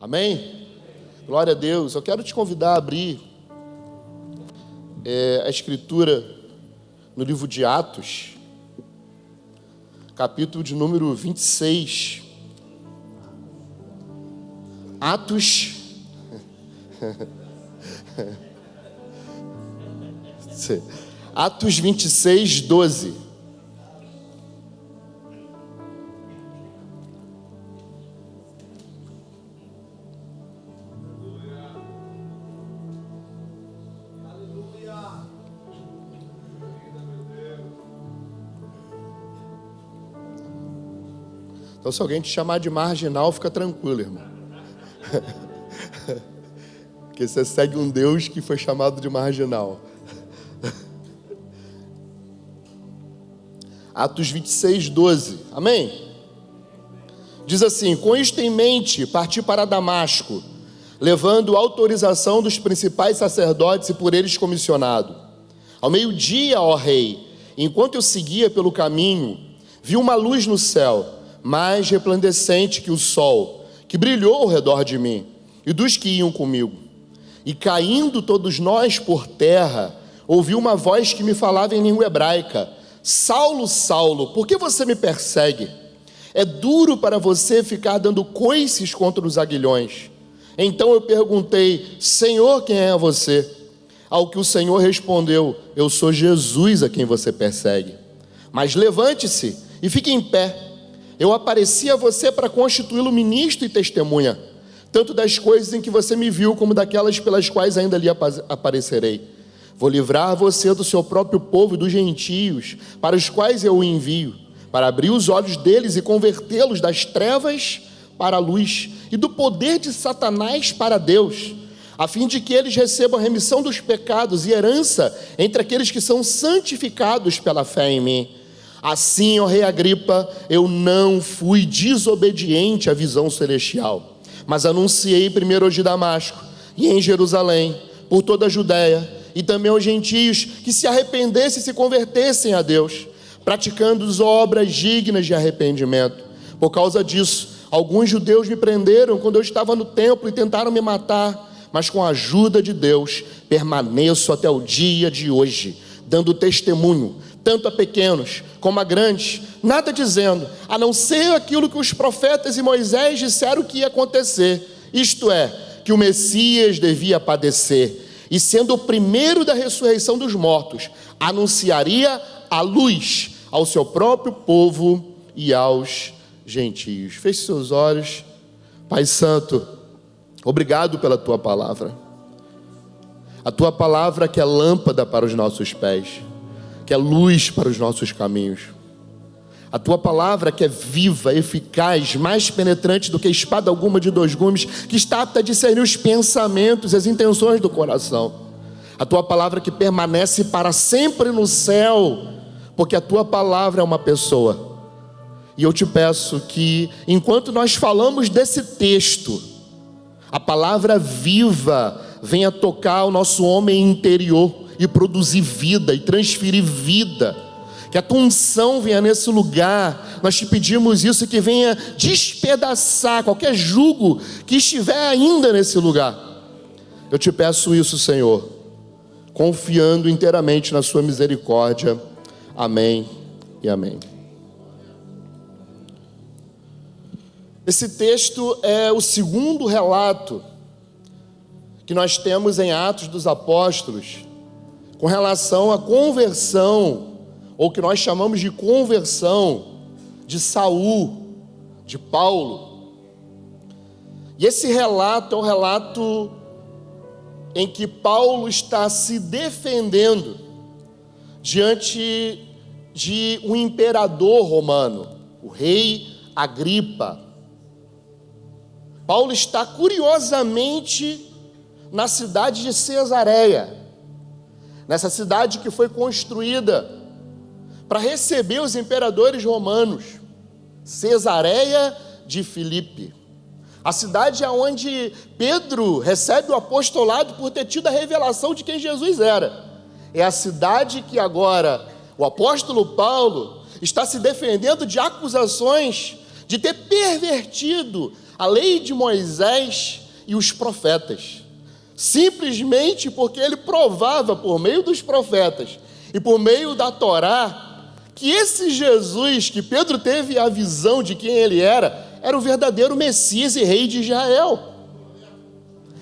Amém? Glória a Deus. Eu quero te convidar a abrir a escritura no livro de Atos, capítulo de número 26. Atos Atos 26, 12. Então, se alguém te chamar de marginal, fica tranquilo, irmão. Porque você segue um Deus que foi chamado de marginal. Atos 26, 12. Amém? Diz assim: com isto em mente, parti para Damasco, levando autorização dos principais sacerdotes e por eles comissionado. Ao meio-dia, ó rei, enquanto eu seguia pelo caminho, vi uma luz no céu, mais resplandecente que o sol, que brilhou ao redor de mim e dos que iam comigo. E caindo todos nós por terra, ouvi uma voz que me falava em língua hebraica: Saulo, Saulo, por que você me persegue? É duro para você ficar dando coices contra os aguilhões. Então eu perguntei: Senhor, quem é você? Ao que o Senhor respondeu: eu sou Jesus a quem você persegue. Mas levante-se e fique em pé. Eu apareci a você para constituí-lo ministro e testemunha, tanto das coisas em que você me viu, como daquelas pelas quais ainda lhe aparecerei. Vou livrar você do seu próprio povo e dos gentios, para os quais eu o envio, para abrir os olhos deles e convertê-los das trevas para a luz, e do poder de Satanás para Deus, a fim de que eles recebam remissão dos pecados e herança entre aqueles que são santificados pela fé em mim. Assim, ó rei Agripa, eu não fui desobediente à visão celestial, mas anunciei primeiro de Damasco e em Jerusalém, por toda a Judéia, e também aos gentios que se arrependessem e se convertessem a Deus, praticando obras dignas de arrependimento. Por causa disso, alguns judeus me prenderam quando eu estava no templo e tentaram me matar, mas com a ajuda de Deus permaneço até o dia de hoje, dando testemunho, tanto a pequenos como a grandes, nada dizendo, a não ser aquilo que os profetas e Moisés disseram que ia acontecer, isto é, que o Messias devia padecer, e sendo o primeiro da ressurreição dos mortos, anunciaria a luz ao seu próprio povo e aos gentios. Feche seus olhos. Pai Santo, obrigado pela Tua palavra. A Tua palavra que é lâmpada para os nossos pés, que é luz para os nossos caminhos. A Tua palavra que é viva, eficaz, mais penetrante do que espada alguma de dois gumes, que está apta a discernir os pensamentos e as intenções do coração. A Tua palavra que permanece para sempre no céu, porque a Tua palavra é uma pessoa. E eu te peço que, enquanto nós falamos desse texto, a palavra viva venha tocar o nosso homem interior e produzir vida e transferir vida. Que a Tua unção venha nesse lugar. Nós te pedimos isso, que venha despedaçar qualquer jugo que estiver ainda nesse lugar. Eu te peço isso, Senhor, confiando inteiramente na Sua misericórdia. Amém e amém. Esse texto é o segundo relato que nós temos em Atos dos Apóstolos com relação à conversão, ou que nós chamamos de conversão, de Saul, de Paulo. E esse relato é um relato em que Paulo está se defendendo diante de um imperador romano, o rei Agripa. Paulo está curiosamente na cidade de Cesareia, nessa cidade que foi construída para receber os imperadores romanos, Cesareia de Filipe, a cidade onde Pedro recebe o apostolado por ter tido a revelação de quem Jesus era. É a cidade que agora o apóstolo Paulo está se defendendo de acusações de ter pervertido a lei de Moisés e os profetas, simplesmente porque ele provava por meio dos profetas e por meio da Torá que esse Jesus que Pedro teve a visão de quem ele era o verdadeiro Messias e rei de Israel.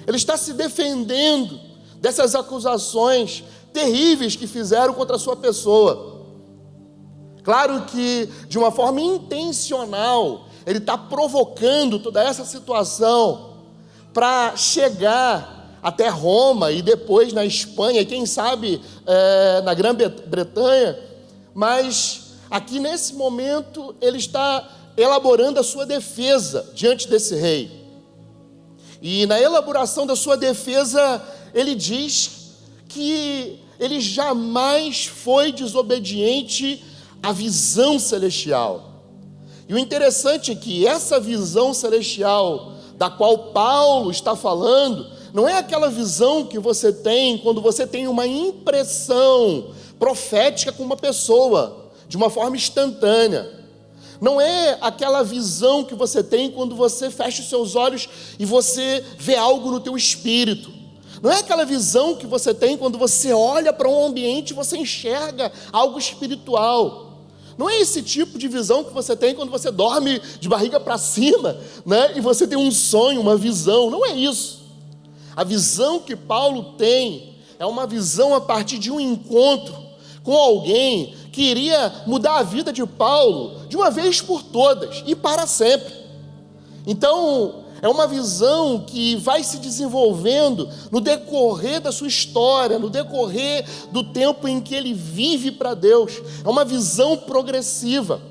Ele está se defendendo dessas acusações terríveis que fizeram contra a sua pessoa. Claro que de uma forma intencional, ele está provocando toda essa situação para chegar até Roma e depois na Espanha, e quem sabe na Grã-Bretanha, mas aqui nesse momento ele está elaborando a sua defesa diante desse rei. E na elaboração da sua defesa, ele diz que ele jamais foi desobediente à visão celestial. E o interessante é que essa visão celestial da qual Paulo está falando, não é aquela visão que você tem quando você tem uma impressão profética com uma pessoa, de uma forma instantânea. Não é aquela visão que você tem quando você fecha os seus olhos e você vê algo no teu espírito. Não é aquela visão que você tem quando você olha para um ambiente e você enxerga algo espiritual. Não é esse tipo de visão que você tem quando você dorme de barriga para cima, né? E você tem um sonho, uma visão. Não é isso. A visão que Paulo tem é uma visão a partir de um encontro com alguém que iria mudar a vida de Paulo de uma vez por todas e para sempre. Então, é uma visão que vai se desenvolvendo no decorrer da sua história, no decorrer do tempo em que ele vive para Deus. É uma visão progressiva.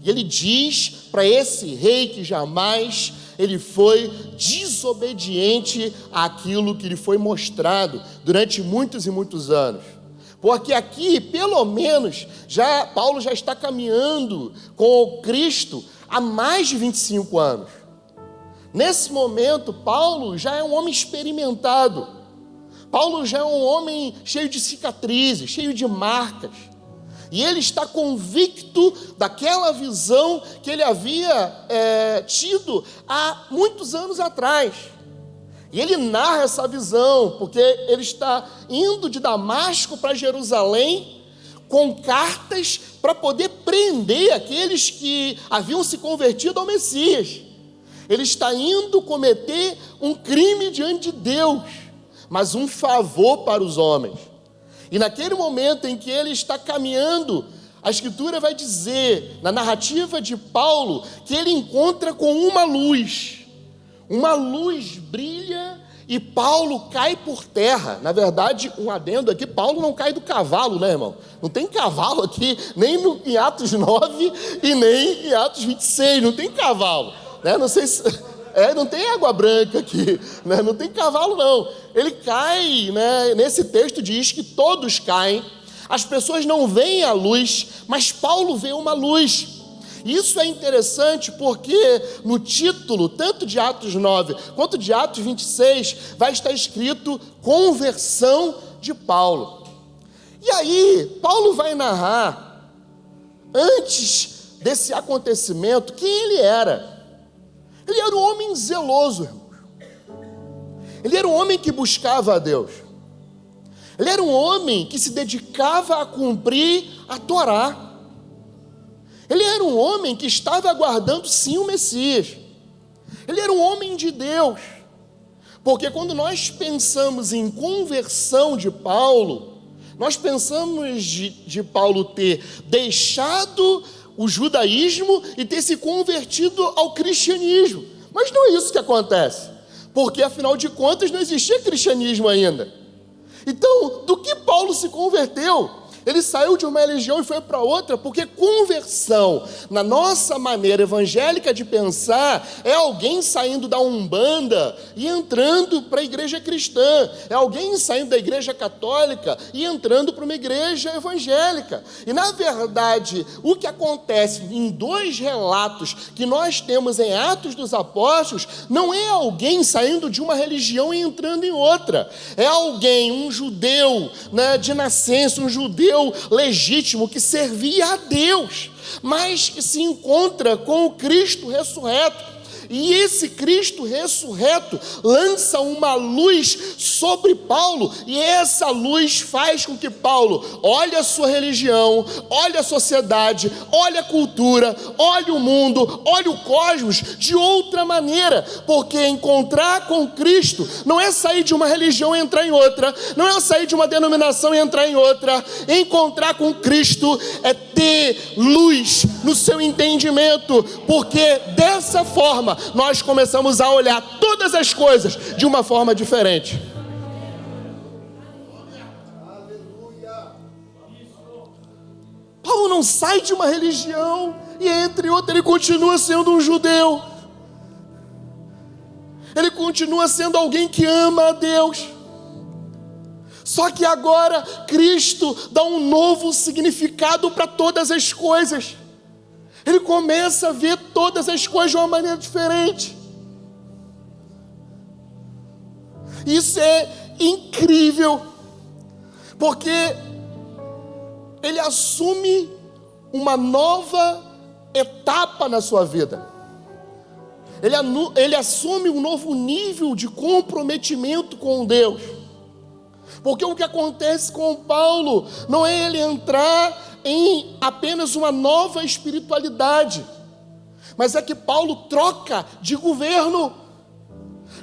E ele diz para esse rei que jamais ele foi desobediente àquilo que lhe foi mostrado durante muitos e muitos anos. Porque aqui, pelo menos, Paulo já está caminhando com o Cristo há mais de 25 anos. Nesse momento, Paulo já é um homem experimentado. Paulo já é um homem cheio de cicatrizes, cheio de marcas. E ele está convicto daquela visão que ele havia tido há muitos anos atrás. E ele narra essa visão, porque ele está indo de Damasco para Jerusalém com cartas para poder prender aqueles que haviam se convertido ao Messias. Ele está indo cometer um crime diante de Deus, mas um favor para os homens. E naquele momento em que ele está caminhando, a Escritura vai dizer, na narrativa de Paulo, que ele encontra com uma luz. Uma luz brilha e Paulo cai por terra. Na verdade, um adendo aqui, Paulo não cai do cavalo, né, irmão? Não tem cavalo aqui, nem em Atos 9 e nem em Atos 26, não tem cavalo, né? Não sei se... não tem água branca aqui, né? Não tem cavalo não. Ele cai, né? Nesse texto diz que todos caem, as pessoas não veem a luz, mas Paulo vê uma luz. Isso é interessante porque no título, tanto de Atos 9 quanto de Atos 26, vai estar escrito conversão de Paulo. E aí, Paulo vai narrar, antes desse acontecimento, quem ele era. Ele era um homem zeloso, irmãos. Ele era um homem que buscava a Deus. Ele era um homem que se dedicava a cumprir a Torá. Ele era um homem que estava aguardando sim o Messias. Ele era um homem de Deus. Porque quando nós pensamos em conversão de Paulo, nós pensamos de Paulo ter deixado o judaísmo e ter se convertido ao cristianismo. Mas não é isso que acontece. Porque afinal de contas não existia cristianismo ainda. Então, do que Paulo se converteu? Ele saiu de uma religião e foi para outra, porque conversão, na nossa maneira evangélica de pensar, é alguém saindo da Umbanda e entrando para a igreja cristã, é alguém saindo da igreja católica e entrando para uma igreja evangélica. E na verdade, o que acontece em dois relatos que nós temos em Atos dos Apóstolos, não é alguém saindo de uma religião e entrando em outra, é alguém, um judeu, né, de nascença, um judeu legítimo que servia a Deus, mas que se encontra com o Cristo ressurreto. E esse Cristo ressurreto lança uma luz sobre Paulo, e essa luz faz com que Paulo olhe a sua religião, olhe a sociedade, olhe a cultura, olhe o mundo, olhe o cosmos de outra maneira, porque encontrar com Cristo não é sair de uma religião e entrar em outra, não é sair de uma denominação e entrar em outra. Encontrar com Cristo é ter luz no seu entendimento, porque dessa forma nós começamos a olhar todas as coisas de uma forma diferente. Paulo não sai de uma religião e entre outra ele continua sendo um judeu. Ele continua sendo alguém que ama a Deus. Só que agora Cristo dá um novo significado para todas as coisas. Ele começa a ver todas as coisas de uma maneira diferente. Isso é incrível, porque ele assume uma nova etapa na sua vida. Ele assume um novo nível de comprometimento com Deus. Porque o que acontece com Paulo não é ele entrar em apenas uma nova espiritualidade, mas é que Paulo troca de governo.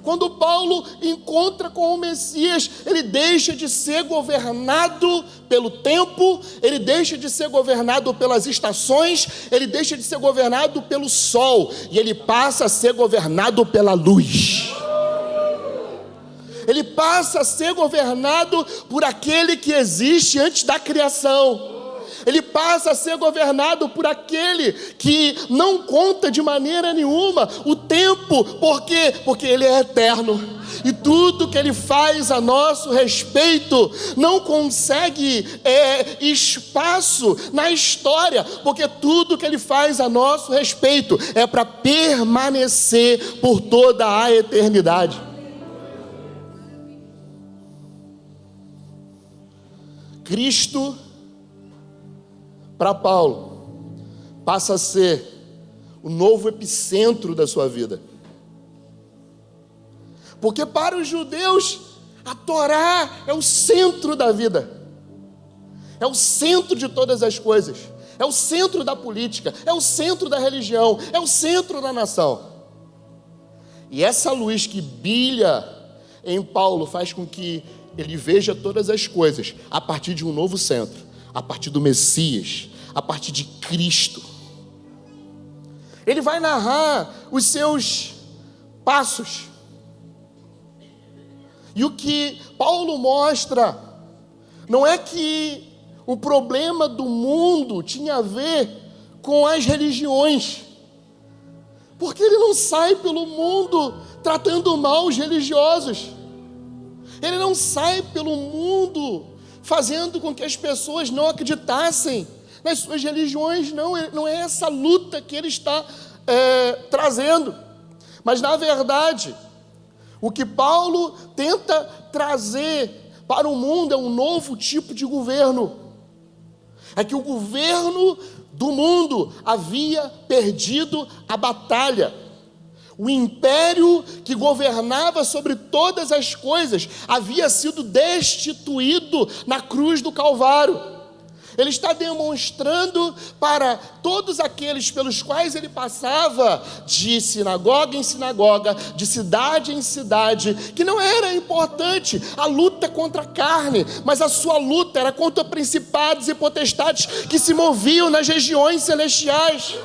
Quando Paulo encontra com o Messias, ele deixa de ser governado pelo tempo, ele deixa de ser governado pelas estações, ele deixa de ser governado pelo sol, e ele passa a ser governado pela luz. Ele passa a ser governado por aquele que existe antes da criação. Ele passa a ser governado por aquele que não conta de maneira nenhuma o tempo. Por quê? Porque ele é eterno. E tudo que ele faz a nosso respeito não consegue espaço na história, porque tudo que ele faz a nosso respeito é para permanecer por toda a eternidade. Cristo, para Paulo, passa a ser o novo epicentro da sua vida. Porque para os judeus, a Torá é o centro da vida, é o centro de todas as coisas, é o centro da política, é o centro da religião, é o centro da nação. E essa luz que brilha em Paulo faz com que ele veja todas as coisas a partir de um novo centro, a partir do Messias, a partir de Cristo. Ele vai narrar os seus passos. E o que Paulo mostra não é que o problema do mundo tinha a ver com as religiões, porque ele não sai pelo mundo tratando mal os religiosos. Ele não sai pelo mundo fazendo com que as pessoas não acreditassem nas suas religiões. Não é essa luta que ele está trazendo. Mas, na verdade, o que Paulo tenta trazer para o mundo é um novo tipo de governo. É que o governo do mundo havia perdido a batalha. O império que governava sobre todas as coisas havia sido destituído na cruz do Calvário. Ele está demonstrando para todos aqueles pelos quais ele passava, de sinagoga em sinagoga, de cidade em cidade, que não era importante a luta contra a carne, mas a sua luta era contra principados e potestades que se moviam nas regiões celestiais.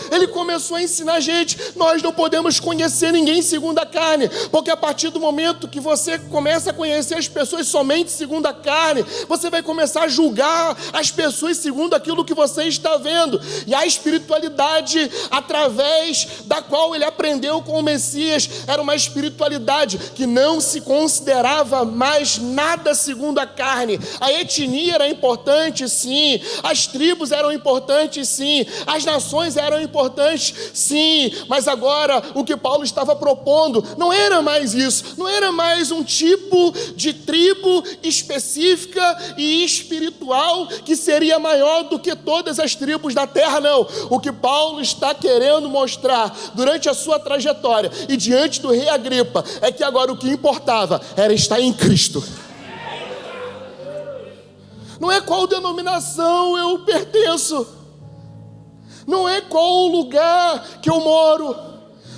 Ele começou a ensinar a gente: nós não podemos conhecer ninguém segundo a carne, porque a partir do momento que você começa a conhecer as pessoas somente segundo a carne, você vai começar a julgar as pessoas segundo aquilo que você está vendo. E a espiritualidade através da qual ele aprendeu com o Messias era uma espiritualidade que não se considerava mais nada segundo a carne. A etnia era importante, sim, as tribos eram importantes, sim, as nações eram importantes, importantes, sim, mas agora o que Paulo estava propondo não era mais isso, não era mais um tipo de tribo específica e espiritual que seria maior do que todas as tribos da terra, não. O que Paulo está querendo mostrar durante a sua trajetória e diante do rei Agripa é que agora o que importava era estar em Cristo. Não é qual denominação eu pertenço, não é qual lugar que eu moro,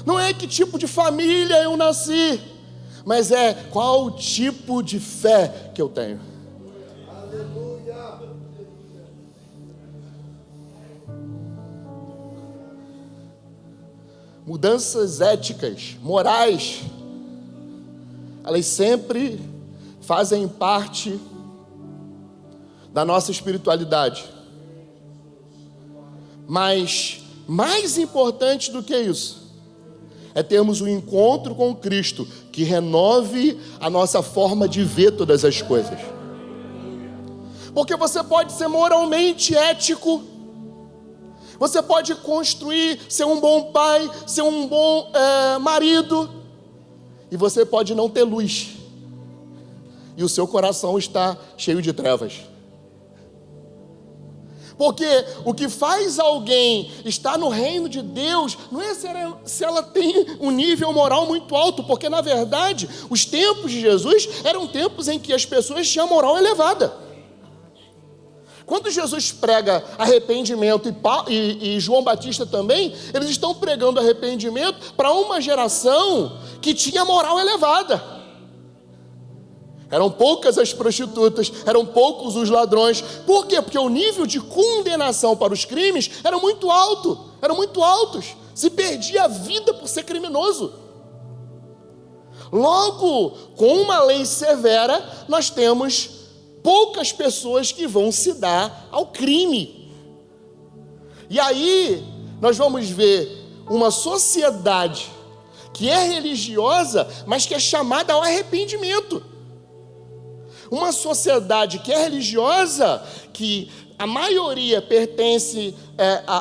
não é que tipo de família eu nasci, mas é qual tipo de fé que eu tenho. Mudanças éticas, morais, elas sempre fazem parte da nossa espiritualidade. Mas mais importante do que isso é termos um encontro com Cristo que renove a nossa forma de ver todas as coisas. Porque você pode ser moralmente ético, você pode construir, ser um bom pai, ser um bom marido, e você pode não ter luz, e o seu coração está cheio de trevas. Porque o que faz alguém estar no reino de Deus não é se ela tem um nível moral muito alto, porque na verdade os tempos de Jesus eram tempos em que as pessoas tinham moral elevada. Quando Jesus prega arrependimento e João Batista também, eles estão pregando arrependimento para uma geração que tinha moral elevada. Eram poucas as prostitutas, eram poucos os ladrões. Por quê? Porque o nível de condenação para os crimes era muito alto, eram muito altos. Se perdia a vida por ser criminoso. Logo, com uma lei severa, nós temos poucas pessoas que vão se dar ao crime. E aí, nós vamos ver uma sociedade que é religiosa, mas que é chamada ao arrependimento. Uma sociedade que é religiosa, que a maioria pertence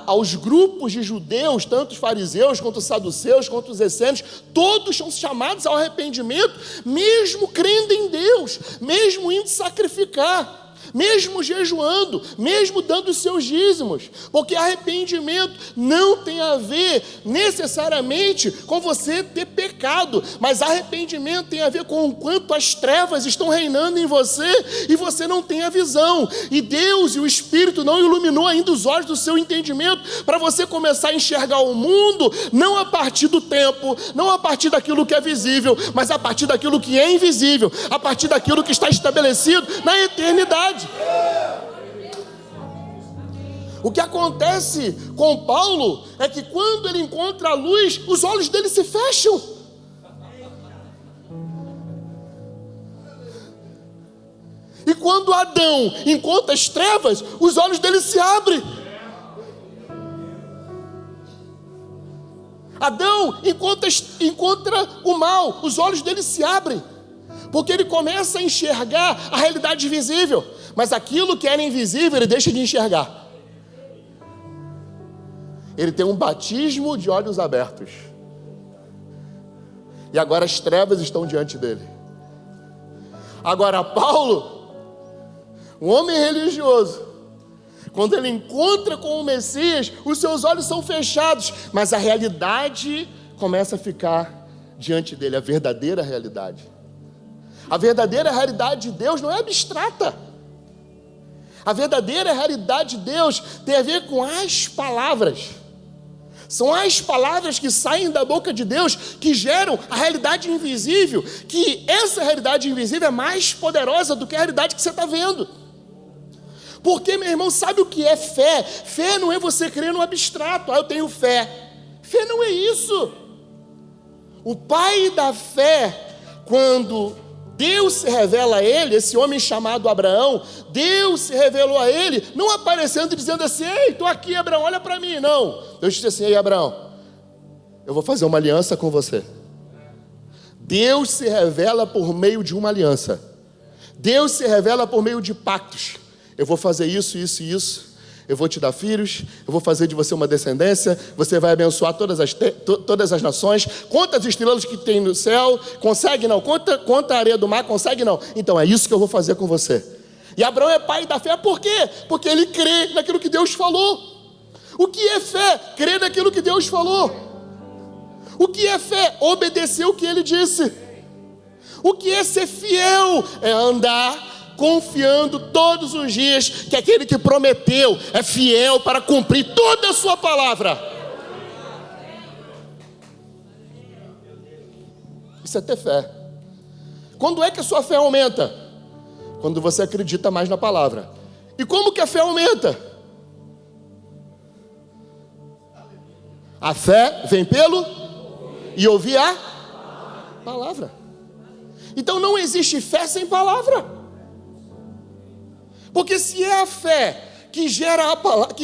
aos grupos de judeus, tanto os fariseus, quanto os saduceus, quanto os essênios, todos são chamados ao arrependimento, mesmo crendo em Deus, mesmo indo sacrificar, mesmo jejuando, mesmo dando os seus dízimos, porque arrependimento não tem a ver necessariamente com você ter pecado, mas arrependimento tem a ver com o quanto as trevas estão reinando em você e você não tem a visão, e Deus e o Espírito não iluminou ainda os olhos do seu entendimento para você começar a enxergar o mundo não a partir do tempo, não a partir daquilo que é visível, mas a partir daquilo que é invisível, a partir daquilo que está estabelecido na eternidade. O que acontece com Paulo é que quando ele encontra a luz, os olhos dele se fecham. E quando Adão encontra as trevas, os olhos dele se abrem. Adão encontra o mal, os olhos dele se abrem, porque ele começa a enxergar a realidade visível, mas aquilo que era invisível ele deixa de enxergar. Ele tem um batismo de olhos abertos, e agora as trevas estão diante dele. Agora Paulo, um homem religioso, quando ele encontra com o Messias, os seus olhos são fechados, mas a realidade começa a ficar diante dele, a verdadeira realidade. A verdadeira realidade de Deus não é abstrata. A verdadeira realidade de Deus tem a ver com as palavras. São as palavras que saem da boca de Deus que geram a realidade invisível, que essa realidade invisível é mais poderosa do que a realidade que você está vendo. Porque, meu irmão, sabe o que é fé? Fé não é você crer no abstrato. Eu tenho fé. Fé não é isso. O pai da fé, quando Deus se revela a ele, esse homem chamado Abraão, Deus se revelou a ele, não aparecendo e dizendo assim: ei, estou aqui, Abraão, olha para mim. Não, Deus disse assim: ei, Abraão, eu vou fazer uma aliança com você. Deus se revela por meio de uma aliança. Deus se revela por meio de pactos. Eu vou fazer isso, isso e isso. eu vou te dar filhos, eu vou fazer de você uma descendência, você vai abençoar todas as nações. Quantas estrelas que tem no céu? Consegue não? Quanta areia do mar? Consegue não? Então é isso que eu vou fazer com você. E Abraão é pai da fé, por quê? Porque ele crê naquilo que Deus falou. O que é fé? Crer naquilo que Deus falou. O que é fé? Obedecer o que ele disse. O que é ser fiel? É andar confiando todos os dias que aquele que prometeu é fiel para cumprir toda a sua palavra. Isso é ter fé. Quando é que a sua fé aumenta? Quando você acredita mais na palavra. E como que a fé aumenta? A fé vem pelo e ouvir a palavra. Então não existe fé sem palavra. Porque se é a fé que gera a palavra,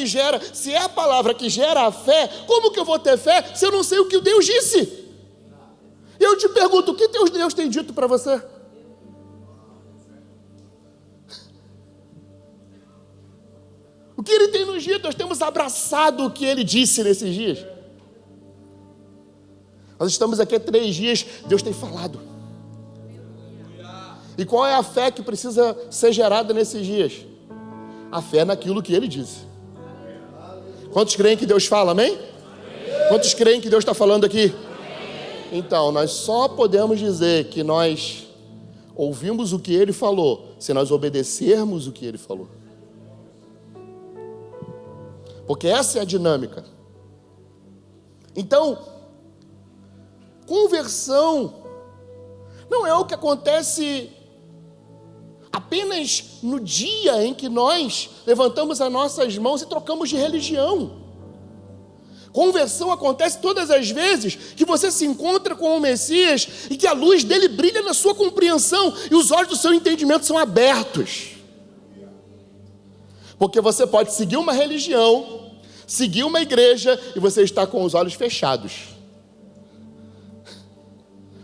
se é a palavra que gera a fé, como que eu vou ter fé se eu não sei o que Deus disse? Eu te pergunto, o que Deus tem dito para você? O que Ele tem nos dito? Nós temos abraçado o que Ele disse nesses dias. Nós estamos aqui há 3 dias, Deus tem falado. E qual é a fé que precisa ser gerada nesses dias? A fé naquilo que Ele disse. Quantos creem que Deus fala, amém? Quantos creem que Deus está falando aqui? Então, nós só podemos dizer que nós ouvimos o que Ele falou se nós obedecermos o que Ele falou. Porque essa é a dinâmica. Então, conversão não é o que acontece apenas no dia em que nós levantamos as nossas mãos e trocamos de religião. Conversão acontece todas as vezes que você se encontra com o Messias e que a luz dele brilha na sua compreensão e os olhos do seu entendimento são abertos. Porque você pode seguir uma religião, seguir uma igreja e você está com os olhos fechados.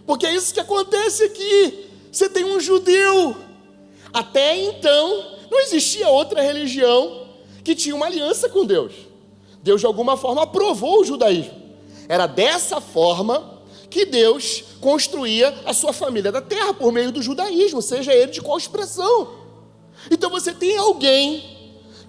Porque é isso que acontece aqui. Você tem um judeu. Até então, não existia outra religião que tinha uma aliança com Deus. Deus, de alguma forma, aprovou o judaísmo. Era dessa forma que Deus construía a sua família da terra, por meio do judaísmo, seja ele de qual expressão. Então você tem alguém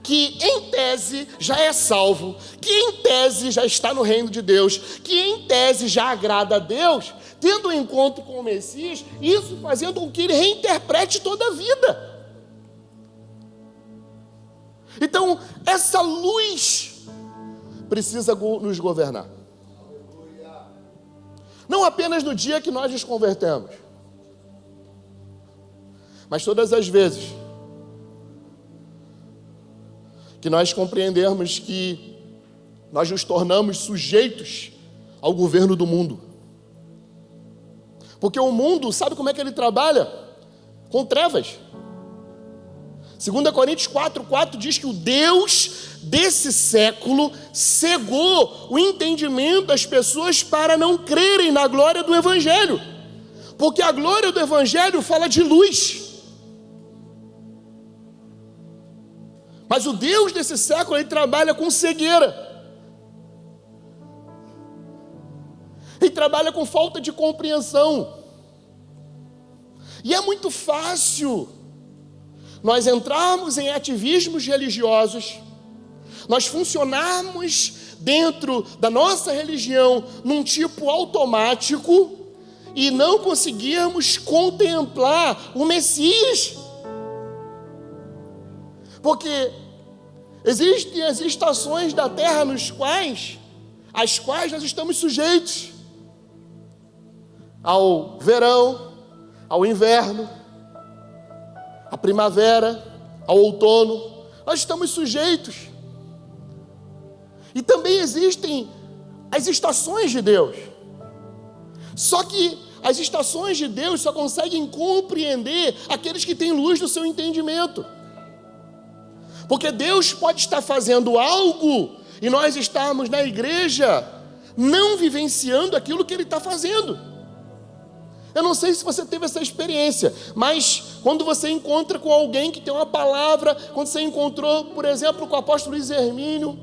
que, em tese, já é salvo, que, em tese, já está no reino de Deus, que, em tese, já agrada a Deus, tendo um encontro com o Messias, isso fazendo com que ele reinterprete toda a vida. Então, essa luz precisa nos governar. Não apenas no dia que nós nos convertemos, mas todas as vezes que nós compreendermos que nós nos tornamos sujeitos ao governo do mundo. Porque o mundo, sabe como é que ele trabalha? Com trevas. 2 Coríntios 4:4 diz que o Deus desse século cegou o entendimento das pessoas para não crerem na glória do Evangelho. Porque a glória do Evangelho fala de luz. Mas o Deus desse século, ele trabalha com cegueira. Ele trabalha com falta de compreensão. E é muito fácil nós entrarmos em ativismos religiosos, nós funcionarmos dentro da nossa religião num tipo automático e não conseguirmos contemplar o Messias. Porque existem as estações da terra às quais nós estamos sujeitos. Ao verão, ao inverno, à primavera, ao outono, nós estamos sujeitos. E também existem as estações de Deus. Só que as estações de Deus só conseguem compreender aqueles que têm luz no seu entendimento. Porque Deus pode estar fazendo algo e nós estarmos na igreja não vivenciando aquilo que Ele está fazendo. Eu não sei se você teve essa experiência, mas Quando você encontra com alguém que tem uma palavra, quando você encontrou, por exemplo, com o apóstolo Luiz Hermínio,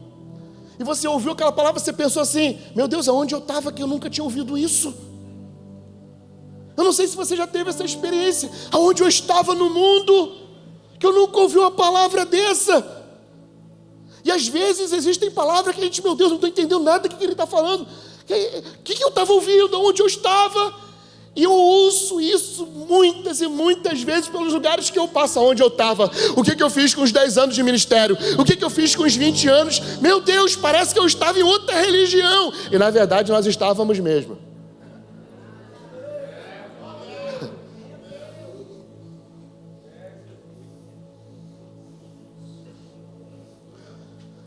e você ouviu aquela palavra, você pensou assim: meu Deus, aonde eu estava que eu nunca tinha ouvido isso? Eu não sei se você já teve essa experiência, aonde eu estava no mundo, que eu nunca ouvi uma palavra dessa. E às vezes existem palavras que a gente, meu Deus, não estou entendendo nada do que ele está falando. O que eu estava ouvindo, onde eu estava? E eu ouço isso muitas e muitas vezes pelos lugares que eu passo. Onde eu estava, o que eu fiz com os 10 anos de ministério, o que eu fiz com os 20 anos. Meu Deus, parece que eu estava em outra religião. E na verdade nós estávamos mesmo.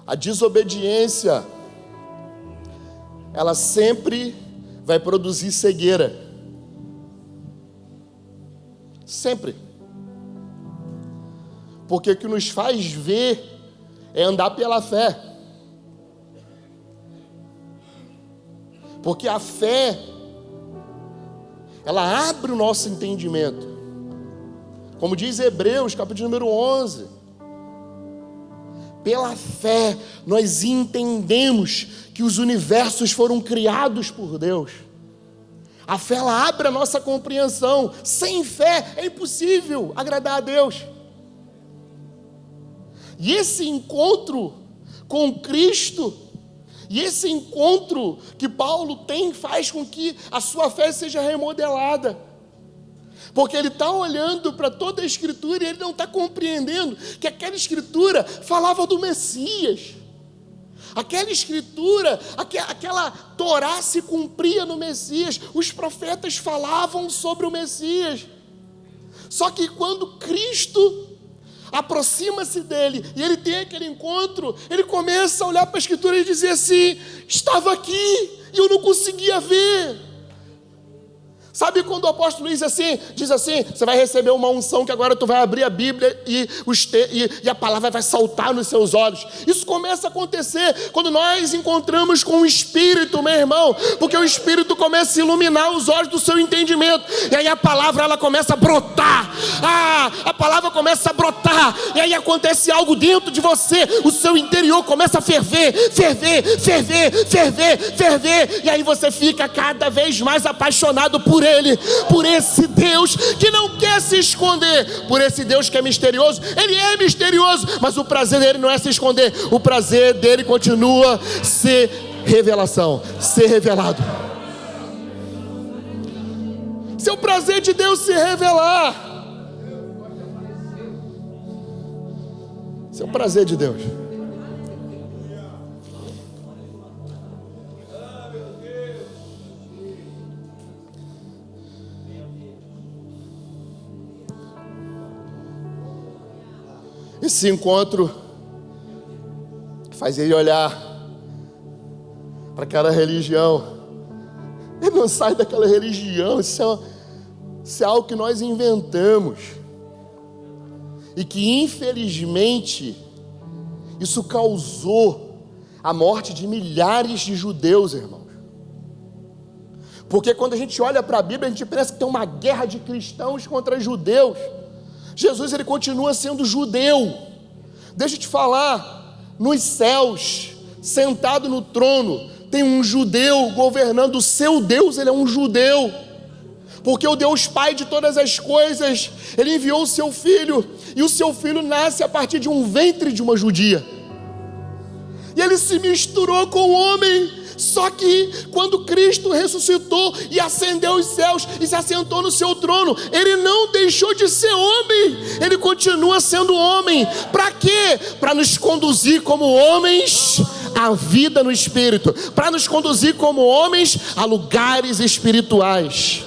A desobediência, ela sempre vai produzir cegueira. Sempre. Porque o que nos faz ver é andar pela fé. Porque a fé, ela abre o nosso entendimento. Como diz Hebreus, capítulo número 11. Pela fé, nós entendemos que os universos foram criados por Deus. A fé, ela abre a nossa compreensão. Sem fé é impossível agradar a Deus. E esse encontro com Cristo, e esse encontro que Paulo tem, faz com que a sua fé seja remodelada. Porque ele está olhando para toda a Escritura e ele não está compreendendo que aquela Escritura falava do Messias. Aquela Escritura, aquela Torá se cumpria no Messias. Os profetas falavam sobre o Messias. Só que quando Cristo aproxima-se dele e ele tem aquele encontro, ele começa a olhar para a Escritura e dizer assim: estava aqui e eu não conseguia ver. Sabe quando o apóstolo diz assim, você vai receber uma unção que agora tu vai abrir a Bíblia e a palavra vai saltar nos seus olhos. Isso começa a acontecer quando nós encontramos com o Espírito, meu irmão, porque o Espírito começa a iluminar os olhos do seu entendimento, e aí a palavra, ela começa a brotar, a palavra começa a brotar, e aí acontece algo dentro de você, o seu interior começa a ferver, e aí você fica cada vez mais apaixonado por Ele, por esse Deus que não quer se esconder, por esse Deus que é misterioso. Ele é misterioso, mas o prazer dele não é se esconder, o prazer dele continua ser revelação, ser revelado. Esse é o prazer de Deus se revelar. Esse é o prazer de Deus. Esse encontro faz ele olhar para aquela religião. Ele não sai daquela religião. Isso é algo que nós inventamos. E que infelizmente isso causou a morte de milhares de judeus, irmãos. Porque quando a gente olha para a Bíblia, a gente pensa que tem uma guerra de cristãos contra judeus. Jesus, ele continua sendo judeu. Deixa eu te falar, nos céus, sentado no trono, tem um judeu governando. O seu Deus, ele é um judeu. Porque o Deus Pai de todas as coisas, ele enviou o seu Filho, e o seu Filho nasce a partir de um ventre de uma judia. E ele se misturou com o homem. Só que quando Cristo ressuscitou e ascendeu aos céus e se assentou no seu trono, ele não deixou de ser homem, ele continua sendo homem. Para quê? Para nos conduzir como homens à vida no Espírito, para nos conduzir como homens a lugares espirituais.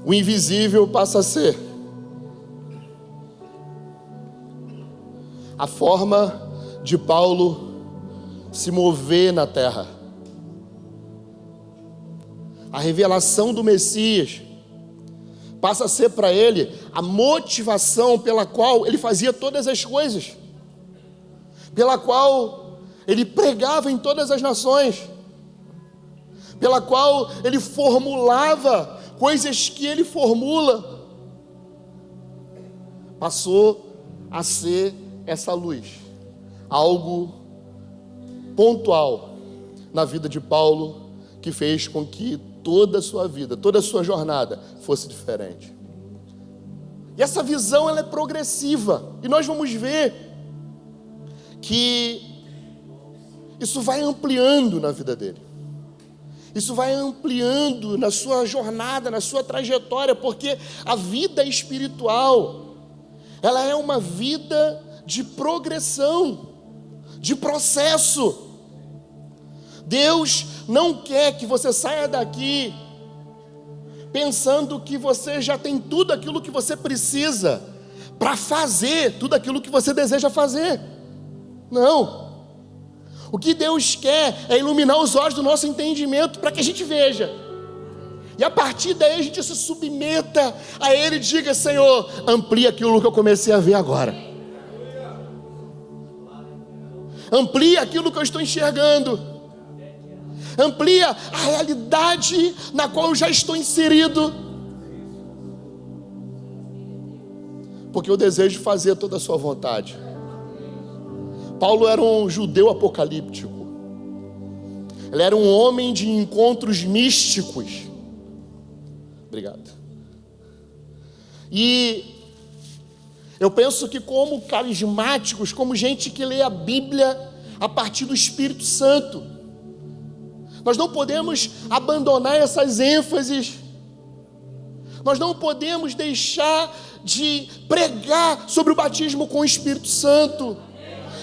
O invisível passa a ser a forma de Paulo se mover na terra. A revelação do Messias passa a ser para ele a motivação pela qual ele fazia todas as coisas, pela qual ele pregava em todas as nações, pela qual ele formulava coisas que ele formula, passou a ser essa luz, algo pontual na vida de Paulo, que fez com que toda a sua vida, toda a sua jornada fosse diferente. E essa visão, ela é progressiva, e nós vamos ver que isso vai ampliando na vida dele, isso vai ampliando na sua jornada, na sua trajetória, porque a vida espiritual, ela é uma vida de progressão, de processo. Deus não quer que você saia daqui pensando que você já tem tudo aquilo que você precisa para fazer tudo aquilo que você deseja fazer. Não. O que Deus quer é iluminar os olhos do nosso entendimento para que a gente veja. E a partir daí a gente se submeta a Ele e diga: Senhor, amplia aquilo que eu comecei a ver agora. Amplia aquilo que eu estou enxergando. Amplia a realidade na qual eu já estou inserido. Porque eu desejo fazer toda a sua vontade. Paulo era um judeu apocalíptico. Ele era um homem de encontros místicos. Obrigado. E eu penso que como carismáticos, como gente que lê a Bíblia a partir do Espírito Santo, nós não podemos abandonar essas ênfases. Nós não podemos deixar de pregar sobre o batismo com o Espírito Santo.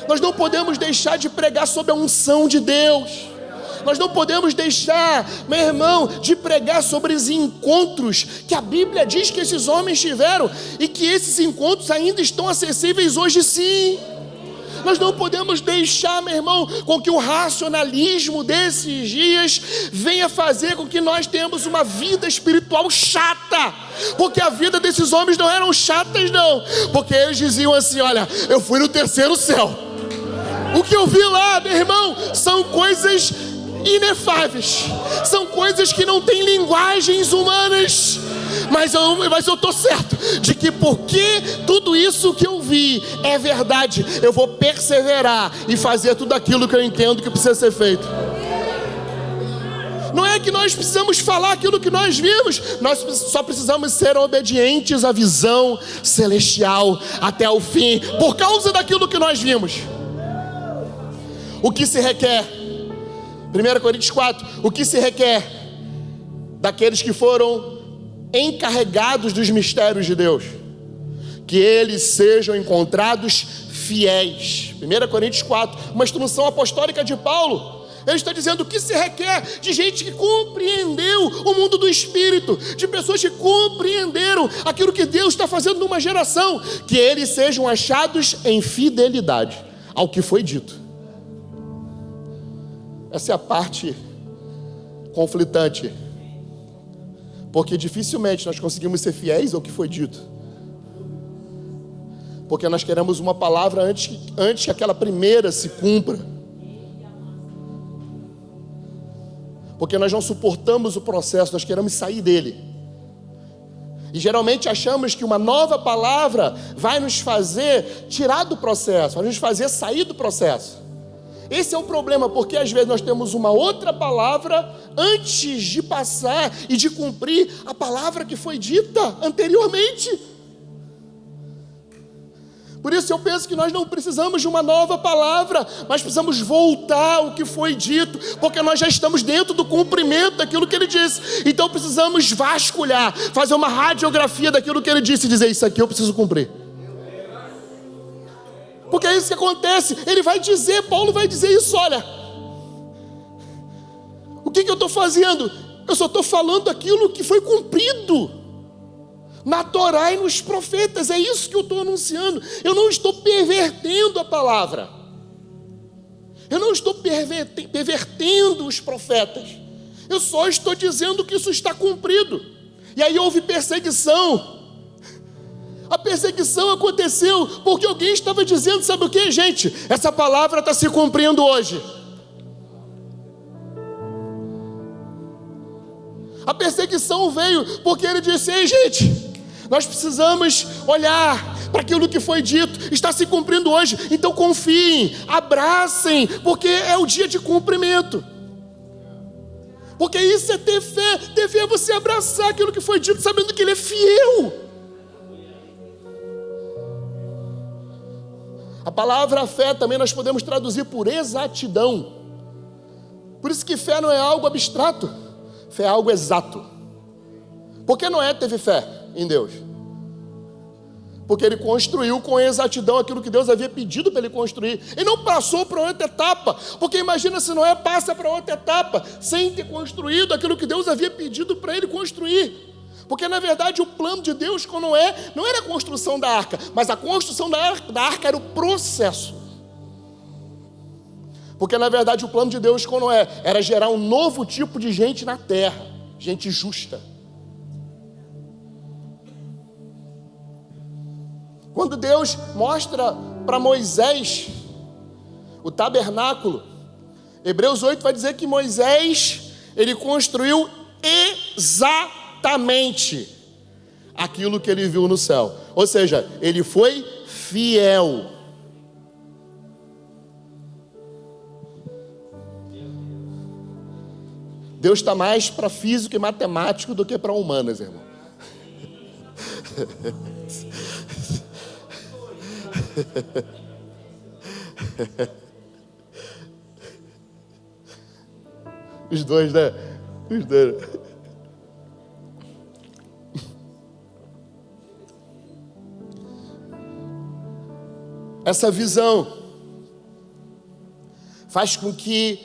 Nós não podemos deixar de pregar sobre a unção de Deus. Nós não podemos deixar, meu irmão, de pregar sobre os encontros que a Bíblia diz que esses homens tiveram e que esses encontros ainda estão acessíveis hoje, sim. Nós não podemos deixar, meu irmão, com que o racionalismo desses dias venha fazer com que nós tenhamos uma vida espiritual chata, porque a vida desses homens não eram chatas, não, porque eles diziam assim: olha, eu fui no terceiro céu. O que eu vi lá, meu irmão, são coisas inefáveis, são coisas que não têm linguagens humanas, mas eu estou certo de que porque tudo isso que eu vi é verdade, eu vou perseverar e fazer tudo aquilo que eu entendo que precisa ser feito. Não é que nós precisamos falar aquilo que nós vimos, nós só precisamos ser obedientes à visão celestial até o fim, por causa daquilo que nós vimos. O que se requer? 1 Coríntios 4, o que se requer daqueles que foram encarregados dos mistérios de Deus? Que eles sejam encontrados fiéis. 1 Coríntios 4, uma instrução apostólica de Paulo. Ele está dizendo o que se requer de gente que compreendeu o mundo do Espírito, de pessoas que compreenderam aquilo que Deus está fazendo numa geração, que eles sejam achados em fidelidade ao que foi dito. Essa é a parte conflitante, porque dificilmente nós conseguimos ser fiéis ao que foi dito, porque nós queremos uma palavra antes que aquela primeira se cumpra, porque nós não suportamos o processo, nós queremos sair dele, e geralmente achamos que uma nova palavra vai nos fazer tirar do processo, vai nos fazer sair do processo. Esse é o problema, porque às vezes nós temos uma outra palavra antes de passar e de cumprir a palavra que foi dita anteriormente. Por isso eu penso que nós não precisamos de uma nova palavra, mas precisamos voltar ao que foi dito, porque nós já estamos dentro do cumprimento daquilo que ele disse. Então precisamos vasculhar, fazer uma radiografia daquilo que ele disse e dizer: isso aqui eu preciso cumprir. Porque é isso que acontece. Ele vai dizer, Paulo vai dizer isso: olha, o que eu estou fazendo? Eu só estou falando aquilo que foi cumprido na Torá e nos profetas. É isso que eu estou anunciando. Eu não estou pervertendo a palavra, eu não estou pervertendo os profetas, eu só estou dizendo que isso está cumprido. E aí houve perseguição. A perseguição aconteceu porque alguém estava dizendo, sabe o que, gente? Essa palavra está se cumprindo hoje. A perseguição veio porque ele disse, ei gente, nós precisamos olhar para aquilo que foi dito, está se cumprindo hoje, então confiem, abracem, porque é o dia de cumprimento. Porque isso é ter fé é você abraçar aquilo que foi dito, sabendo que ele é fiel. A palavra fé também nós podemos traduzir por exatidão. Por isso que fé não é algo abstrato, fé é algo exato. Por que Noé teve fé em Deus? Porque ele construiu com exatidão aquilo que Deus havia pedido para ele construir. Ele não passou para outra etapa. Porque imagina se Noé passa para outra etapa sem ter construído aquilo que Deus havia pedido para ele construir. Porque na verdade o plano de Deus com Noé não era a construção da arca, mas a construção da arca era o processo. Porque na verdade o plano de Deus com Noé era gerar um novo tipo de gente na terra, gente justa. Quando Deus mostra para Moisés o tabernáculo, Hebreus 8 vai dizer que Moisés, ele construiu exatamente aquilo que ele viu no céu. Ou seja, ele foi fiel. Deus está mais para físico e matemático do que para humanas, irmão. Os dois, né? Os dois. Essa visão faz com que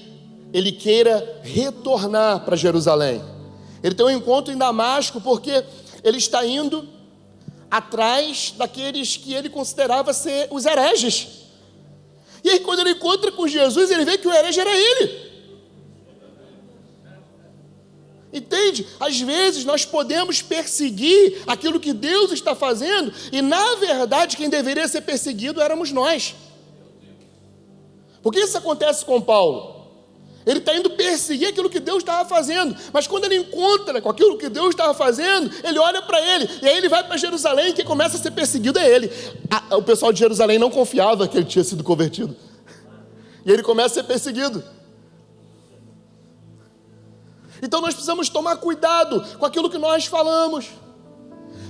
ele queira retornar para Jerusalém. Ele tem um encontro em Damasco porque ele está indo atrás daqueles que ele considerava ser os hereges. E aí quando ele encontra com Jesus, ele vê que o herege era ele. Entende? Às vezes nós podemos perseguir aquilo que Deus está fazendo e na verdade quem deveria ser perseguido éramos nós. Por que isso acontece com Paulo? Ele está indo perseguir aquilo que Deus estava fazendo, mas quando ele encontra com aquilo que Deus estava fazendo, ele olha para ele, e aí ele vai para Jerusalém, e quem começa a ser perseguido é ele. O pessoal de Jerusalém não confiava que ele tinha sido convertido, e ele começa a ser perseguido. Então nós precisamos tomar cuidado com aquilo que nós falamos,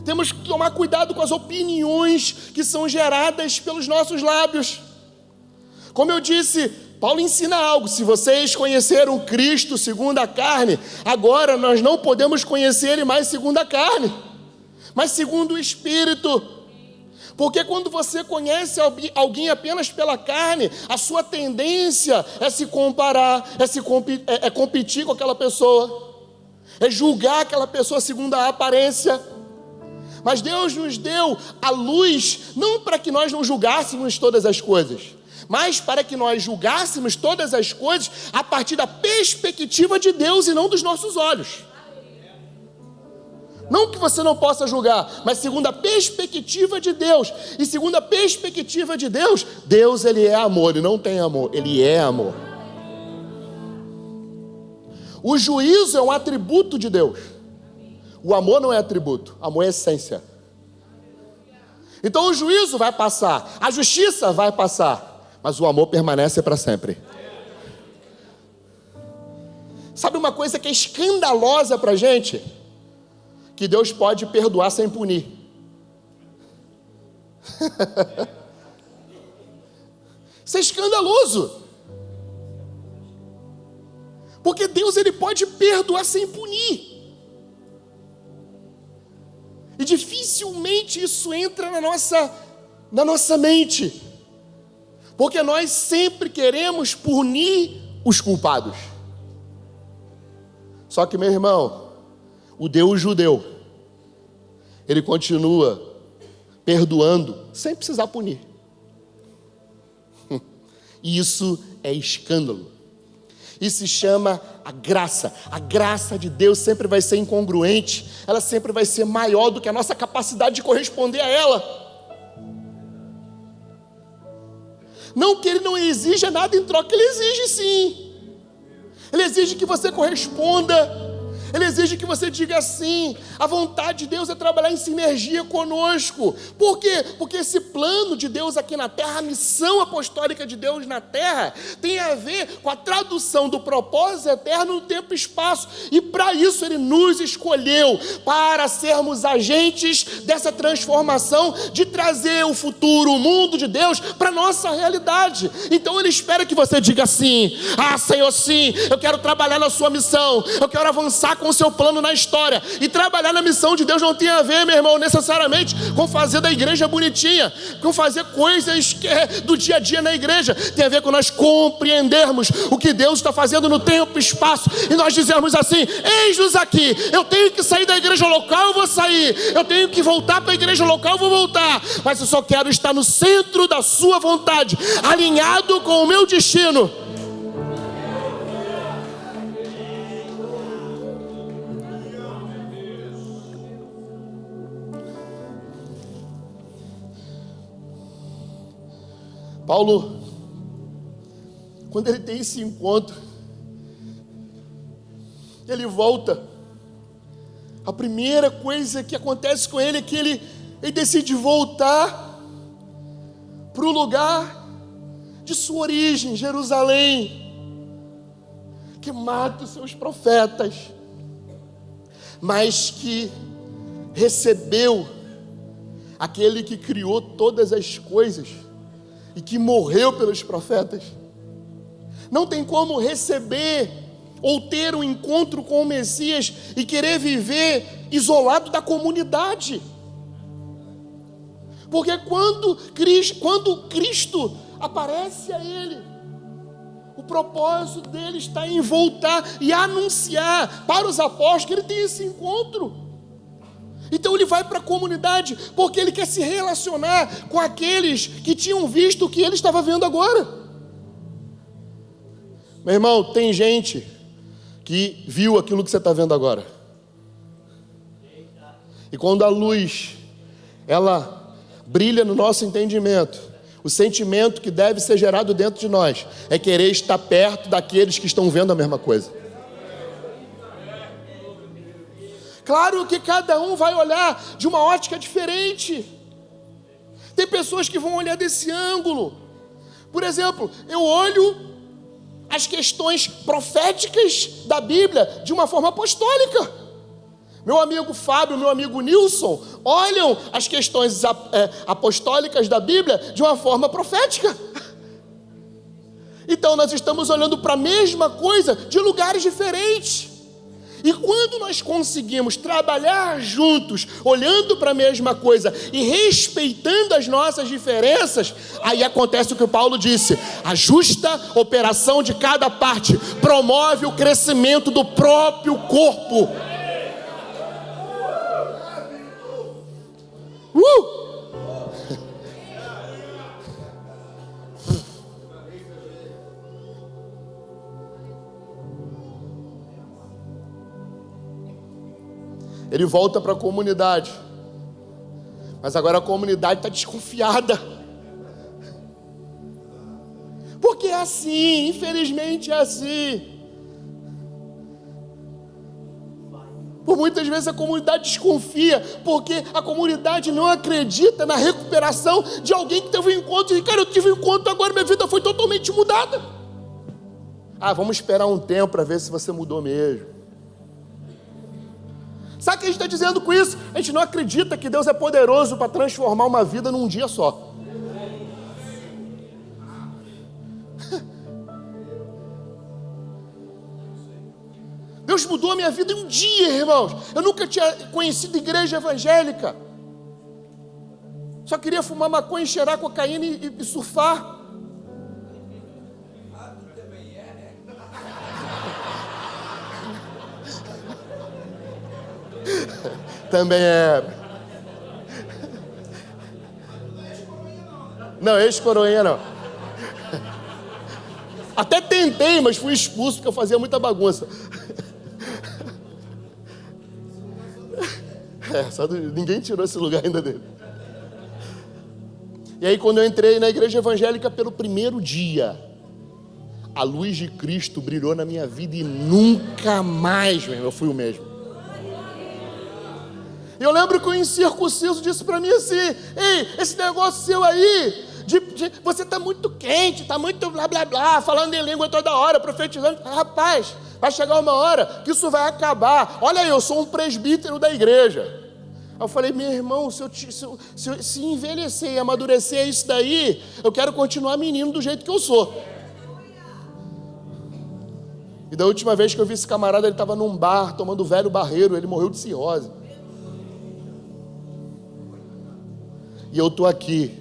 temos que tomar cuidado com as opiniões que são geradas pelos nossos lábios. Como eu disse, Paulo ensina algo, se vocês conheceram Cristo segundo a carne, agora nós não podemos conhecer Ele mais segundo a carne, mas segundo o Espírito. Porque quando você conhece alguém apenas pela carne, a sua tendência é se comparar, é competir com aquela pessoa, é julgar aquela pessoa segundo a aparência. Mas Deus nos deu a luz, não para que nós não julgássemos todas as coisas, mas para que nós julgássemos todas as coisas a partir da perspectiva de Deus e não dos nossos olhos. Não que você não possa julgar, mas segundo a perspectiva de Deus. E segundo a perspectiva de Deus, Deus ele é amor, ele não tem amor, ele é amor. O juízo é um atributo de Deus. O amor não é atributo, amor é essência. Então o juízo vai passar, a justiça vai passar, mas o amor permanece para sempre. Sabe uma coisa que é escandalosa para a gente? Que Deus pode perdoar sem punir. Isso é escandaloso. Porque Deus ele pode perdoar sem punir. E dificilmente isso entra na nossa mente. Porque nós sempre queremos punir os culpados. Só que, meu irmão, o Deus judeu, ele continua perdoando sem precisar punir. E isso é escândalo. e se chama a graça. A graça de Deus sempre vai ser incongruente, ela sempre vai ser maior do que a nossa capacidade de corresponder a ela. Não que Ele não exija nada em troca, Ele exige sim. Ele exige que você corresponda. Ele exige que você diga sim. A vontade de Deus é trabalhar em sinergia conosco. Por quê? Porque esse plano de Deus aqui na terra, a missão apostólica de Deus na terra, tem a ver com a tradução do propósito eterno no tempo e espaço. E para isso Ele nos escolheu, para sermos agentes dessa transformação, de trazer o futuro, o mundo de Deus, para a nossa realidade. Então Ele espera que você diga sim. Ah, Senhor, sim, eu quero trabalhar na sua missão, eu quero avançar com o seu plano na história. E trabalhar na missão de Deus não tem a ver, meu irmão, necessariamente com fazer da igreja bonitinha, com fazer coisas que é do dia a dia na igreja. Tem a ver com nós compreendermos o que Deus está fazendo no tempo e espaço, e nós dizermos assim: eis-nos aqui, eu tenho que sair da igreja local, eu vou sair, eu tenho que voltar para a igreja local, eu vou voltar, mas eu só quero estar no centro da sua vontade, alinhado com o meu destino. Paulo, quando ele tem esse encontro, ele volta. A primeira coisa que acontece com ele é que ele decide voltar para o lugar de sua origem, Jerusalém, que mata os seus profetas, mas que recebeu aquele que criou todas as coisas e que morreu pelos profetas. Não tem como receber ou ter um encontro com o Messias e querer viver isolado da comunidade. Porque quando Cristo aparece a ele, o propósito dele está em voltar e anunciar para os apóstolos que ele tem esse encontro. Então ele vai para a comunidade, porque ele quer se relacionar com aqueles que tinham visto o que ele estava vendo agora. Meu irmão, tem gente que viu aquilo que você está vendo agora. E quando a luz, ela brilha no nosso entendimento, o sentimento que deve ser gerado dentro de nós é querer estar perto daqueles que estão vendo a mesma coisa. Claro que cada um vai olhar de uma ótica diferente. Tem pessoas que vão olhar desse ângulo. Por exemplo, eu olho as questões proféticas da Bíblia de uma forma apostólica. Meu amigo Fábio, meu amigo Nilson, olham as questões apostólicas da Bíblia de uma forma profética. Então nós estamos olhando para a mesma coisa de lugares diferentes. E quando nós conseguimos trabalhar juntos, olhando para a mesma coisa e respeitando as nossas diferenças, aí acontece o que o Paulo disse: a justa operação de cada parte promove o crescimento do próprio corpo. Ele volta para a comunidade, mas agora a comunidade está desconfiada, porque é assim, infelizmente é assim. Por muitas vezes a comunidade desconfia, porque a comunidade não acredita na recuperação de alguém que teve um encontro, e cara, eu tive um encontro agora, minha vida foi totalmente mudada. Ah, vamos esperar um tempo para ver se você mudou mesmo. Sabe o que a gente está dizendo com isso? A gente não acredita que Deus é poderoso para transformar uma vida num dia só. Deus mudou a minha vida em um dia, irmãos. Eu nunca tinha conhecido igreja evangélica. Só queria fumar maconha, cheirar cocaína e surfar. Também era. Não, ex-coroinha não. Até tentei, mas fui expulso porque eu fazia muita bagunça. Ninguém tirou esse lugar ainda dele. E aí quando eu entrei na igreja evangélica pelo primeiro dia, a luz de Cristo brilhou na minha vida e nunca mais, meu irmão, eu fui o mesmo. Eu lembro que o incircunciso disse para mim assim: ei, esse negócio seu aí, você está muito quente, está muito blá blá blá, falando em língua toda hora, profetizando. Rapaz, vai chegar uma hora que isso vai acabar. Olha aí, eu sou um presbítero da igreja. Aí eu falei: meu irmão, se envelhecer e amadurecer isso daí, eu quero continuar menino do jeito que eu sou. E da última vez que eu vi esse camarada, ele estava num bar, tomando velho barreiro, ele morreu de cirrose. E eu estou aqui,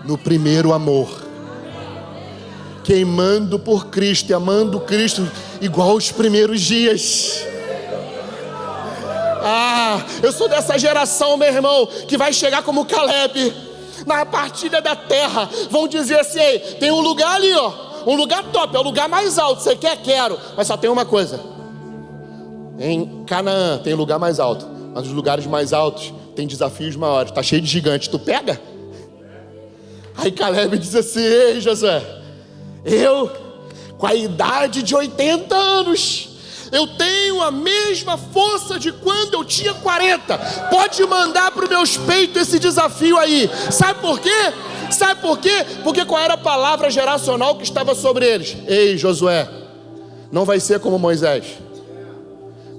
no primeiro amor, queimando por Cristo e amando Cristo igual os primeiros dias. Eu sou dessa geração, meu irmão, que vai chegar como Caleb na partilha da terra. Vão dizer assim: ei, tem um lugar ali, ó, um lugar top, é o lugar mais alto. Você quer? Quero. Mas só tem uma coisa: em Canaã tem lugar mais alto, mas os lugares mais altos tem desafios maiores. Tá cheio de gigantes, tu pega? Aí Caleb diz assim: ei, Josué, eu com a idade de 80 anos, eu tenho a mesma força de quando eu tinha 40. Pode mandar para os meus peitos esse desafio aí. Sabe por quê? Sabe por quê? Porque qual era a palavra geracional que estava sobre eles? Ei, Josué, não vai ser como Moisés,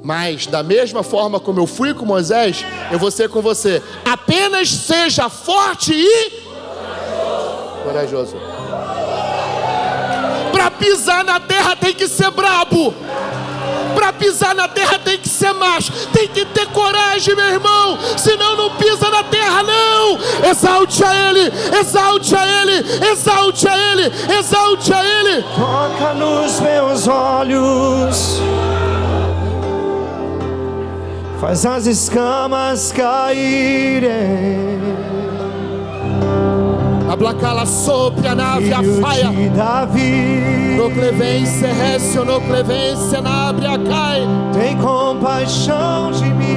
mas da mesma forma como eu fui com Moisés, eu vou ser com você. Apenas seja forte e corajoso. Para pisar na terra tem que ser brabo. Para pisar na terra tem que ser macho. Tem que ter coragem, meu irmão. Senão não pisa na terra, não. Exalte a Ele, exalte a Ele, exalte a Ele, exalte a Ele. Toca nos meus olhos, faz as escamas caírem. Ablacala sobre a nave, a faia. No clevência, récio, no clevência, na abre a cai. Tem compaixão de mim.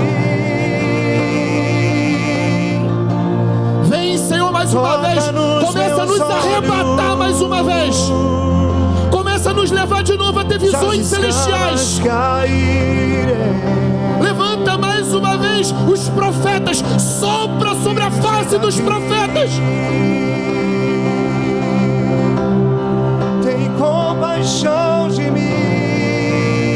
Vem, Senhor, mais uma vez. Começa a nos arrebatar mais uma vez. Começa a nos levar de novo a ter visões celestiais. Levanta mais uma vez os profetas. Sopra sobre a face dos profetas. Tem compaixão de mim.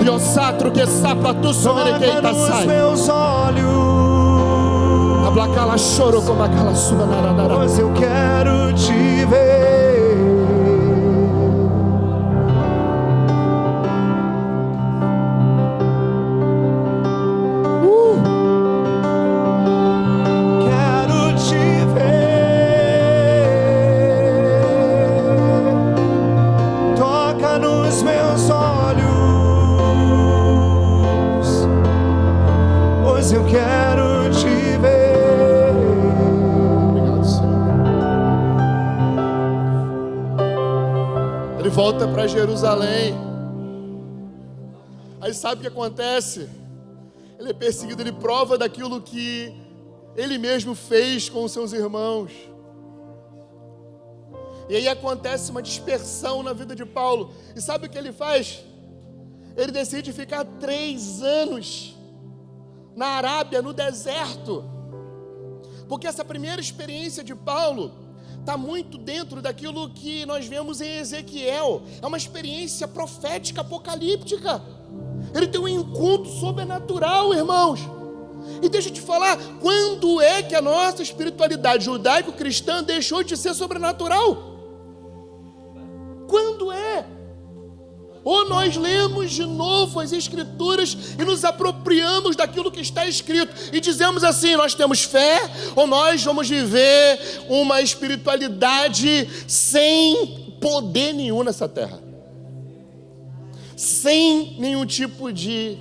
Riosatro que sapa tu somerequeita sai. Meus olhos, ablacala choro como aquela sua naradara. Pois eu quero te ver. Volta para Jerusalém. Aí sabe o que acontece? Ele é perseguido, ele prova daquilo que ele mesmo fez com os seus irmãos. E aí acontece uma dispersão na vida de Paulo. E sabe o que ele faz? Ele decide ficar 3 anos na Arábia, no deserto. Porque essa primeira experiência de Paulo está muito dentro daquilo que nós vemos em Ezequiel. É uma experiência profética, apocalíptica. Ele tem um encontro sobrenatural, irmãos. E deixa eu te falar, quando é que a nossa espiritualidade judaico-cristã deixou de ser sobrenatural? Quando é? Ou nós lemos de novo as Escrituras e nos apropriamos daquilo que está escrito e dizemos assim: nós temos fé, ou nós vamos viver uma espiritualidade sem poder nenhum nessa terra, sem nenhum tipo de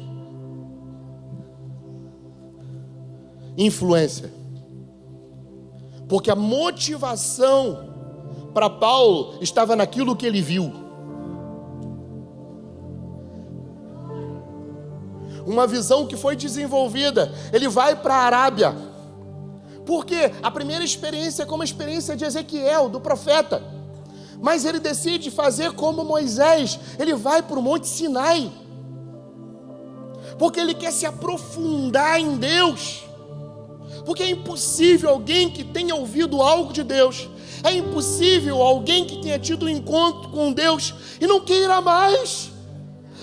influência. Porque a motivação para Paulo estava naquilo que ele viu. Uma visão que foi desenvolvida. Ele vai para a Arábia. Porque a primeira experiência é como a experiência de Ezequiel, do profeta. Mas ele decide fazer como Moisés. Ele vai para o Monte Sinai. Porque ele quer se aprofundar em Deus. Porque é impossível alguém que tenha ouvido algo de Deus, é impossível alguém que tenha tido um encontro com Deus e não queira mais,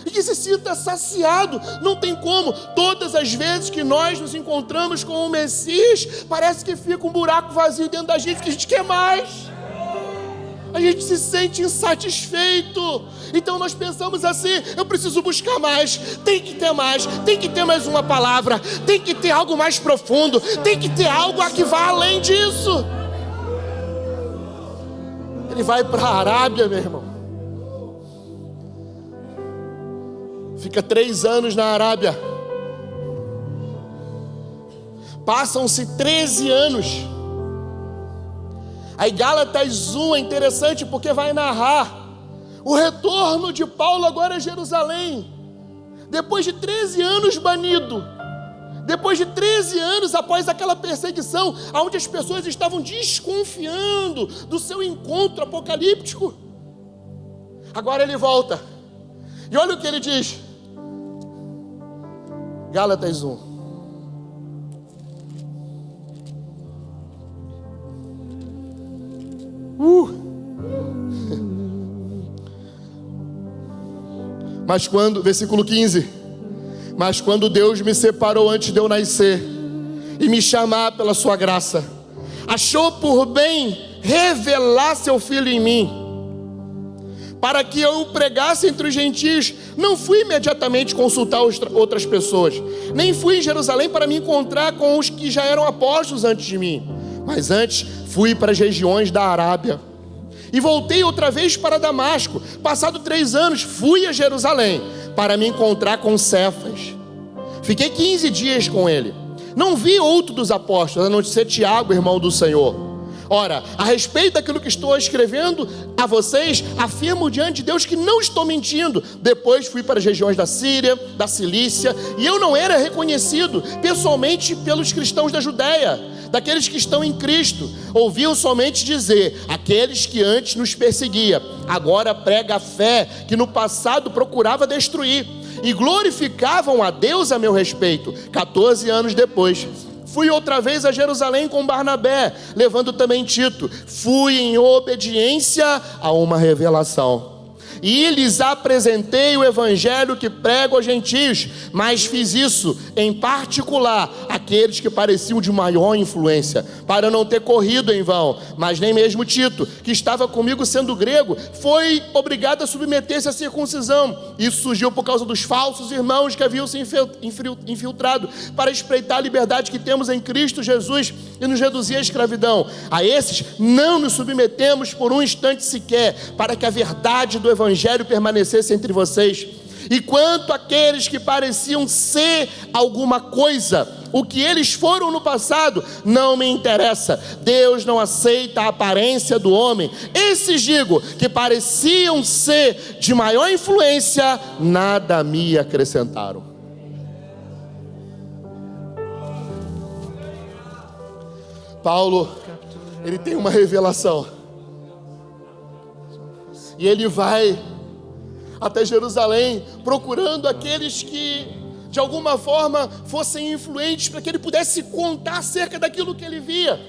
e que se sinta saciado. Não tem como. Todas as vezes que nós nos encontramos com o Messias, parece que fica um buraco vazio dentro da gente, que a gente quer mais. A gente se sente insatisfeito. Então nós pensamos assim: eu preciso buscar mais, tem que ter mais uma palavra, tem que ter algo mais profundo, tem que ter algo que vá além disso. Ele vai para a Arábia, meu irmão. Fica 3 anos na Arábia. Passam-se 13 anos. Aí Gálatas 1 é interessante porque vai narrar o retorno de Paulo agora a Jerusalém. Depois de 13 anos banido. Depois de 13 anos após aquela perseguição, onde as pessoas estavam desconfiando do seu encontro apocalíptico. Agora ele volta. E olha o que ele diz. Gálatas 1. Mas quando, versículo 15, mas quando Deus me separou antes de eu nascer e me chamar pela sua graça, achou por bem revelar seu Filho em mim, para que eu o pregasse entre os gentios. Não fui imediatamente consultar outras pessoas, nem fui em Jerusalém para me encontrar com os que já eram apóstolos antes de mim, mas antes fui para as regiões da Arábia. E voltei outra vez para Damasco. Passado 3 anos, fui a Jerusalém para me encontrar com Cefas. Fiquei 15 dias com ele. Não vi outro dos apóstolos, a não ser Tiago, irmão do Senhor. Ora, a respeito daquilo que estou escrevendo a vocês, afirmo diante de Deus que não estou mentindo. Depois fui para as regiões da Síria, da Cilícia, e eu não era reconhecido pessoalmente pelos cristãos da Judéia, daqueles que estão em Cristo. Ouviam somente dizer: aqueles que antes nos perseguia, agora prega a fé que no passado procurava destruir, e glorificavam a Deus a meu respeito. 14 anos depois, fui outra vez a Jerusalém com Barnabé, levando também Tito. Fui em obediência a uma revelação. E lhes apresentei o evangelho que prego aos gentios, mas fiz isso em particular àqueles que pareciam de maior influência, para não ter corrido em vão. Mas nem mesmo Tito, que estava comigo sendo grego, foi obrigado a submeter-se à circuncisão. Isso surgiu por causa dos falsos irmãos que haviam se infiltrado para espreitar a liberdade que temos em Cristo Jesus e nos reduzir à escravidão. A esses não nos submetemos por um instante sequer, para que a verdade do evangelho permanecesse entre vocês. E quanto àqueles que pareciam ser alguma coisa, o que eles foram no passado não me interessa. Deus não aceita a aparência do homem. Esses, digo, que pareciam ser de maior influência, nada me acrescentaram. Paulo, ele tem uma revelação. E ele vai até Jerusalém, procurando aqueles que de alguma forma fossem influentes, para que ele pudesse contar acerca daquilo que ele via,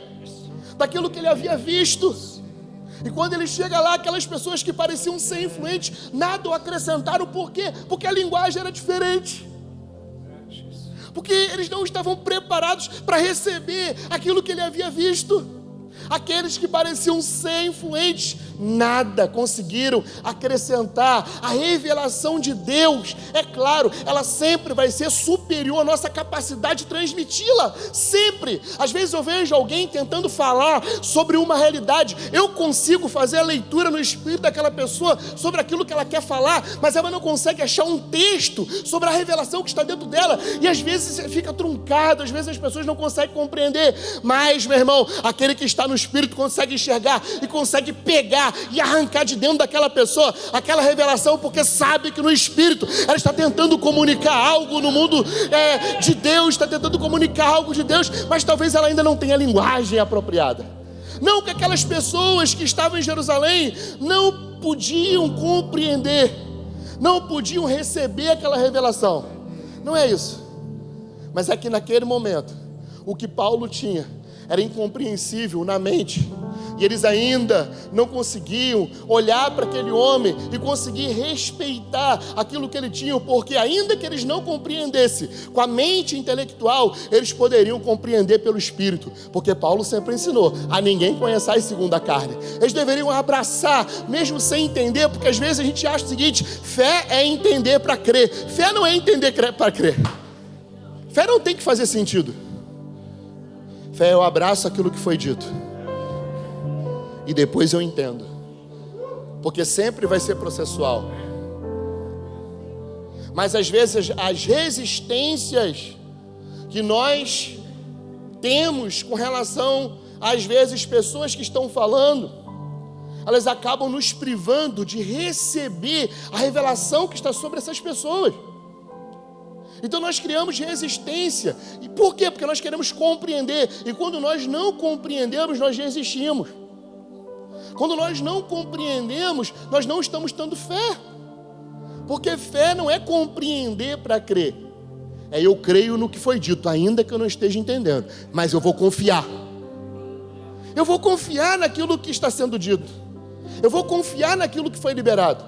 daquilo que ele havia visto. E quando ele chega lá, aquelas pessoas que pareciam ser influentes, nada o acrescentaram. Por quê? Porque a linguagem era diferente, porque eles não estavam preparados para receber aquilo que ele havia visto. Aqueles que pareciam ser influentes nada conseguiram acrescentar. A revelação de Deus, é claro, ela sempre vai ser superior à nossa capacidade de transmiti-la, sempre. Às vezes eu vejo alguém tentando falar sobre uma realidade, eu consigo fazer a leitura no espírito daquela pessoa sobre aquilo que ela quer falar, mas ela não consegue achar um texto sobre a revelação que está dentro dela, e às vezes fica truncado, às vezes as pessoas não conseguem compreender, mas, meu irmão, aquele que está no espírito consegue enxergar e consegue pegar e arrancar de dentro daquela pessoa aquela revelação, porque sabe que no espírito ela está tentando comunicar algo no mundo de Deus, está tentando comunicar algo de Deus, mas talvez ela ainda não tenha a linguagem apropriada. Não que aquelas pessoas que estavam em Jerusalém não podiam compreender, não podiam receber aquela revelação, não é isso, mas é que naquele momento o que Paulo tinha era incompreensível na mente, e eles ainda não conseguiam olhar para aquele homem e conseguir respeitar aquilo que ele tinha, porque ainda que eles não compreendessem com a mente intelectual, eles poderiam compreender pelo Espírito, porque Paulo sempre ensinou: a ninguém conheçais segundo a carne. Eles deveriam abraçar, mesmo sem entender, porque às vezes a gente acha o seguinte: fé é entender para crer. Fé não é entender para crer. Fé não tem que fazer sentido. Fé é eu abraço aquilo que foi dito e depois eu entendo, porque sempre vai ser processual. Mas às vezes as resistências que nós temos com relação, às vezes, pessoas que estão falando, elas acabam nos privando de receber a revelação que está sobre essas pessoas. Então nós criamos resistência. E por quê? Porque nós queremos compreender. E quando nós não compreendemos, nós resistimos. Quando nós não compreendemos, nós não estamos tendo fé. Porque fé não é compreender para crer. É eu creio no que foi dito, ainda que eu não esteja entendendo. Mas eu vou confiar. Eu vou confiar naquilo que está sendo dito. Eu vou confiar naquilo que foi liberado,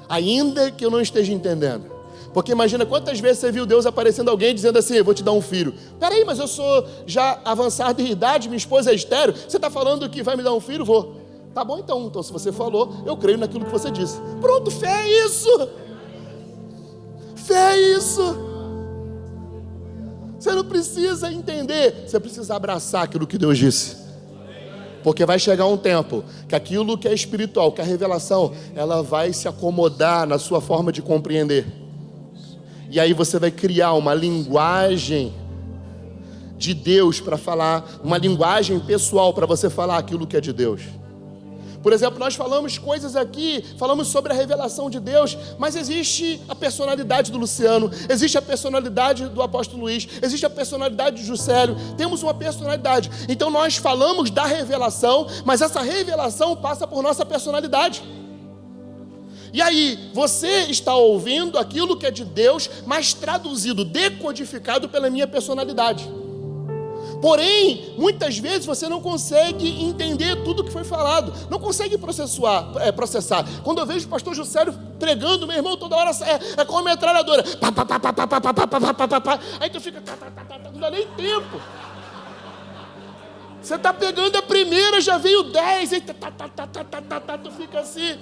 ainda que eu não esteja entendendo. Porque imagina quantas vezes você viu Deus aparecendo a alguém dizendo assim: eu vou te dar um filho. Peraí, mas eu sou já avançado em idade, minha esposa é estéril, você está falando que vai me dar um filho? Vou. Tá bom então se você falou, eu creio naquilo que você disse. Pronto, fé é isso. Fé é isso. Você não precisa entender, você precisa abraçar aquilo que Deus disse. Porque vai chegar um tempo que aquilo que é espiritual, que é a revelação, ela vai se acomodar na sua forma de compreender. E aí você vai criar uma linguagem de Deus para falar, uma linguagem pessoal para você falar aquilo que é de Deus. Por exemplo, nós falamos coisas aqui, falamos sobre a revelação de Deus, mas existe a personalidade do Luciano, existe a personalidade do apóstolo Luiz, existe a personalidade de Juscelio, temos uma personalidade. Então nós falamos da revelação, mas essa revelação passa por nossa personalidade. E aí, você está ouvindo aquilo que é de Deus, mas traduzido, decodificado pela minha personalidade. Porém, muitas vezes você não consegue entender tudo que foi falado, não consegue processar. Quando eu vejo o pastor Juscelio pregando, meu irmão, toda hora é como uma metralhadora. Aí tu fica, não dá nem tempo. Você está pegando a primeira, já veio 10, aí tu fica assim.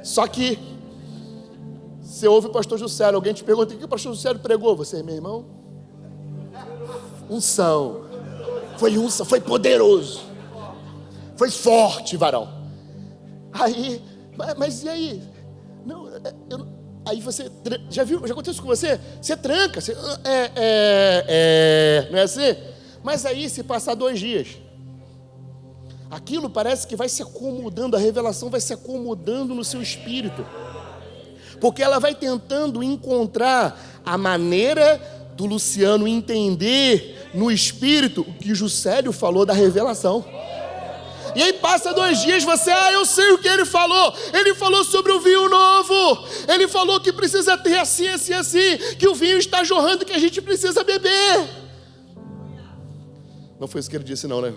Só que você ouve o pastor Juscelio, alguém te pergunta: o que o pastor Juscelio pregou? Você, meu irmão, unção. Foi poderoso. Foi forte, varão. Aí, mas e aí? Não, aí você, já aconteceu isso com você? Você tranca, não é assim? Mas aí, se passar 2 dias, aquilo parece que vai se acomodando, a revelação vai se acomodando no seu espírito. Porque ela vai tentando encontrar a maneira do Luciano entender no espírito o que Juscelio falou da revelação. E aí passa 2 dias, você, eu sei o que ele falou. Ele falou sobre o vinho novo. Ele falou que precisa ter assim, assim, assim, que o vinho está jorrando, que a gente precisa beber. Não foi isso que ele disse não, né?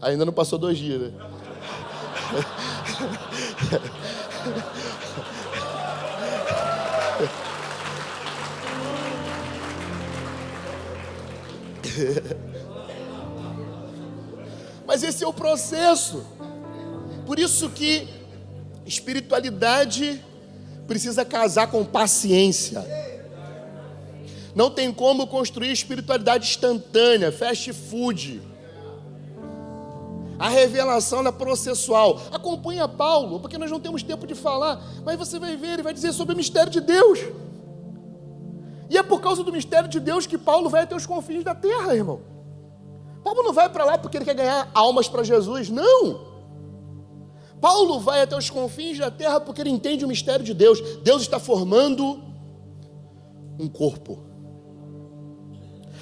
Ainda não passou 2 dias, né? Mas esse é o processo. Por isso que espiritualidade precisa casar com paciência. Não tem como construir espiritualidade instantânea, fast food. A revelação é processual. Acompanha Paulo, porque nós não temos tempo de falar, mas você vai ver, ele vai dizer sobre o mistério de Deus. E é por causa do mistério de Deus que Paulo vai até os confins da terra, irmão. Paulo não vai para lá porque ele quer ganhar almas para Jesus, não. Paulo vai até os confins da terra porque ele entende o mistério de Deus. Deus está formando um corpo.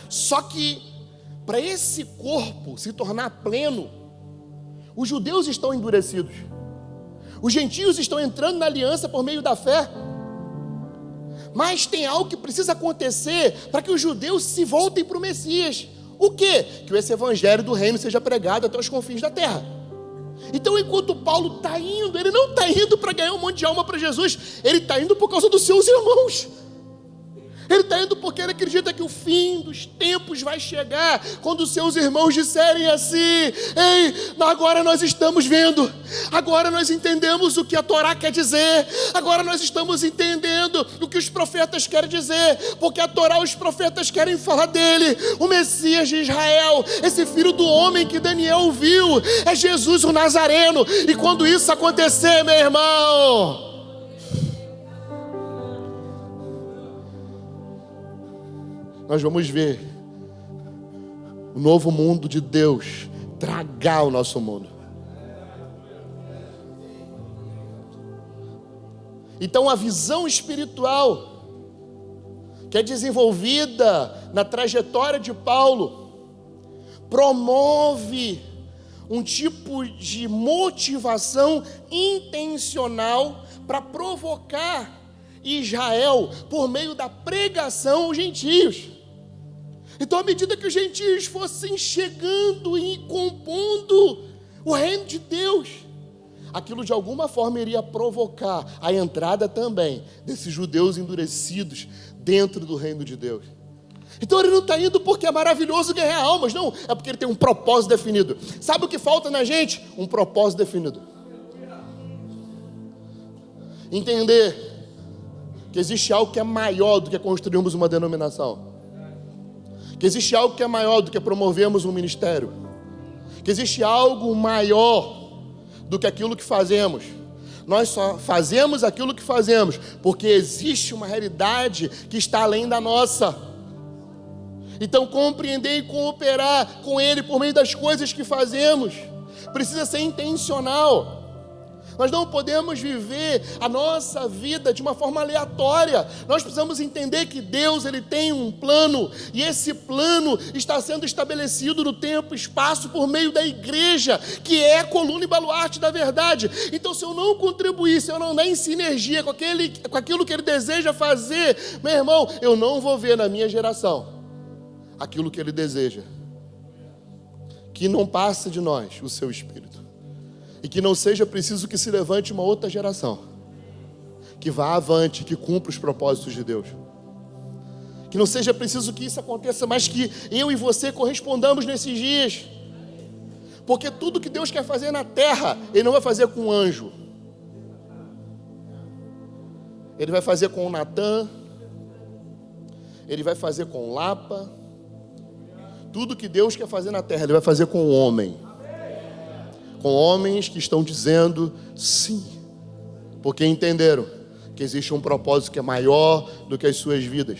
Só que, para esse corpo se tornar pleno, os judeus estão endurecidos. Os gentios estão entrando na aliança por meio da fé. Mas tem algo que precisa acontecer para que os judeus se voltem para o Messias. O quê? Que esse evangelho do reino seja pregado até os confins da terra. Então, enquanto Paulo está indo, ele não está indo para ganhar um monte de alma para Jesus, ele está indo por causa dos seus irmãos. Ele está indo porque ele acredita que o fim dos tempos vai chegar, quando os seus irmãos disserem assim: ei, agora nós estamos vendo, agora nós entendemos o que a Torá quer dizer, agora nós estamos entendendo o que os profetas querem dizer, porque a Torá, os profetas querem falar dele, o Messias de Israel, esse filho do homem que Daniel viu, é Jesus o Nazareno. E quando isso acontecer, meu irmão, nós vamos ver o novo mundo de Deus tragar o nosso mundo. Então a visão espiritual que é desenvolvida na trajetória de Paulo promove um tipo de motivação intencional para provocar Israel por meio da pregação aos gentios. Então, à medida que os gentios fossem chegando e compondo o reino de Deus, aquilo de alguma forma iria provocar a entrada também desses judeus endurecidos dentro do reino de Deus. Então ele não está indo porque é maravilhoso ganhar almas, não, é porque ele tem um propósito definido. Sabe o que falta na gente? Um propósito definido. Entender que existe algo que é maior do que construirmos uma denominação. Que existe algo que é maior do que promovermos um ministério. Que existe algo maior do que aquilo que fazemos. Nós só fazemos aquilo que fazemos porque existe uma realidade que está além da nossa. Então, compreender e cooperar com Ele por meio das coisas que fazemos precisa ser intencional. Nós não podemos viver a nossa vida de uma forma aleatória. Nós precisamos entender que Deus, Ele tem um plano, e esse plano está sendo estabelecido no tempo e espaço por meio da igreja, que é a coluna e baluarte da verdade. Então, se eu não contribuir, se eu não dar em sinergia com aquilo que Ele deseja fazer, meu irmão, eu não vou ver na minha geração aquilo que Ele deseja. Que não passe de nós o seu Espírito. E que não seja preciso que se levante uma outra geração que vá avante, que cumpra os propósitos de Deus. Que não seja preciso que isso aconteça, mas que eu e você correspondamos nesses dias. Porque tudo que Deus quer fazer na terra, Ele não vai fazer com um anjo. Ele vai fazer com o Natan. Ele vai fazer com o Lapa. Tudo que Deus quer fazer na terra, Ele vai fazer com o homem. Com homens que estão dizendo sim, porque entenderam que existe um propósito que é maior do que as suas vidas,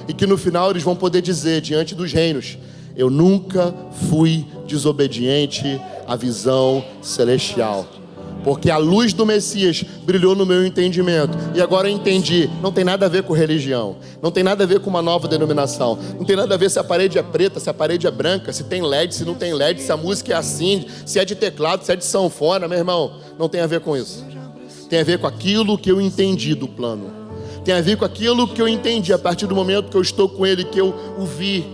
e que no final eles vão poder dizer diante dos reinos: eu nunca fui desobediente à visão celestial, porque a luz do Messias brilhou no meu entendimento, e agora eu entendi. Não tem nada a ver com religião, não tem nada a ver com uma nova denominação, não tem nada a ver se a parede é preta, se a parede é branca, se tem LED, se não tem LED, se a música é assim, se é de teclado, se é de sanfona, meu irmão. Não tem a ver com isso. Tem a ver com aquilo que eu entendi do plano. Tem a ver com aquilo que eu entendi a partir do momento que eu estou com Ele, que eu o vi,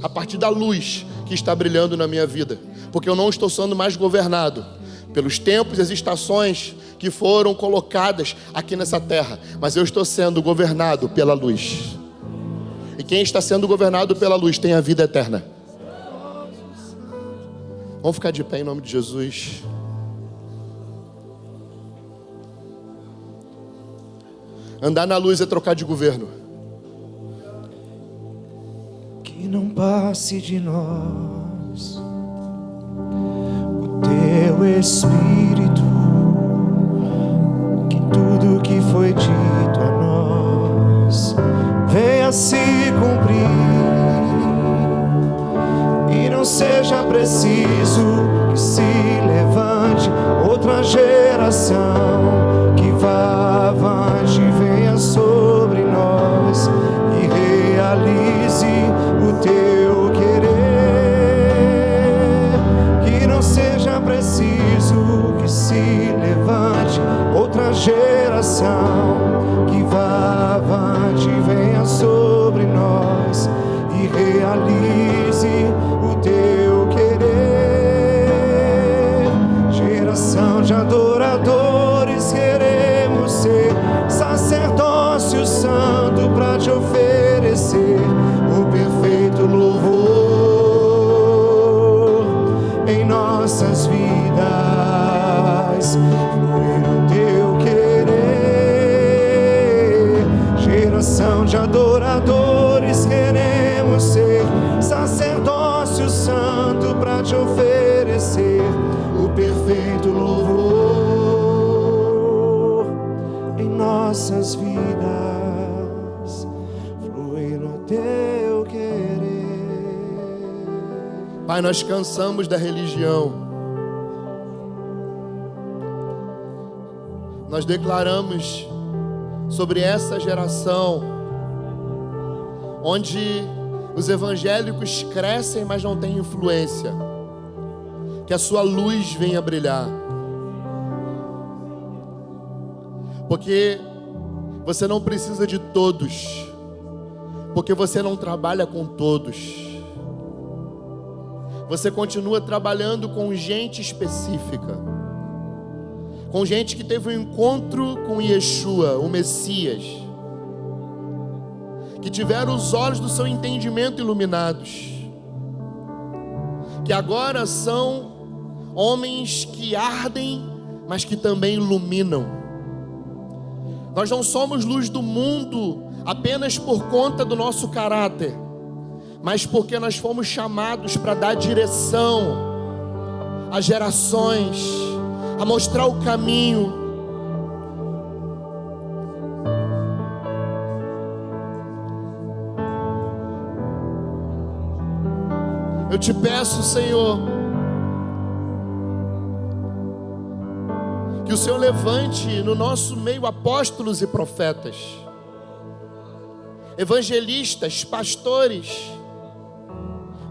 a partir da luz que está brilhando na minha vida, porque eu não estou sendo mais governado pelos tempos e as estações que foram colocadas aqui nessa terra, mas eu estou sendo governado pela luz. E quem está sendo governado pela luz tem a vida eterna. Vamos ficar de pé em nome de Jesus. Andar na luz é trocar de governo. Que não passe de nós o teu Espírito, que tudo que foi dito a nós venha se cumprir, e não seja preciso que se levante outra geração que vá avante, venha sobre nós e realize o teu querer. Que não seja preciso que se levante outra geração que vá avante, venha sobre nós e realize o teu querer. Geração de adoradores, queremos ser sacerdócio santo para te oferecer o perfeito louvor em nossas vidas, fluir o teu querer. Geração de adoradores, queremos ser sacerdócio santo para te oferecer o perfeito louvor em nossas vidas, fluir no teu querer. Pai, nós cansamos da religião. Nós declaramos sobre essa geração onde os evangélicos crescem, mas não têm influência, que a sua luz venha brilhar, porque você não precisa de todos, porque você não trabalha com todos. Você continua trabalhando com gente específica, com gente que teve um encontro com Yeshua, o Messias, que tiveram os olhos do seu entendimento iluminados, que agora são homens que ardem, mas que também iluminam. Nós não somos luz do mundo apenas por conta do nosso caráter, mas porque nós fomos chamados para dar direção às gerações, a mostrar o caminho. Eu te peço, Senhor, que o Senhor levante no nosso meio apóstolos e profetas, evangelistas, pastores,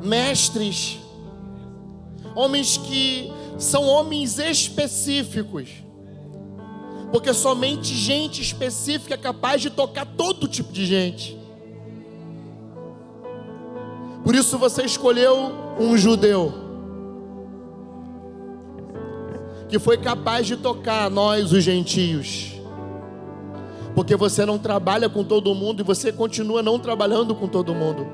mestres, homens que são homens específicos, porque somente gente específica é capaz de tocar todo tipo de gente. Por isso você escolheu um judeu que foi capaz de tocar nós, os gentios, porque você não trabalha com todo mundo e você continua não trabalhando com todo mundo.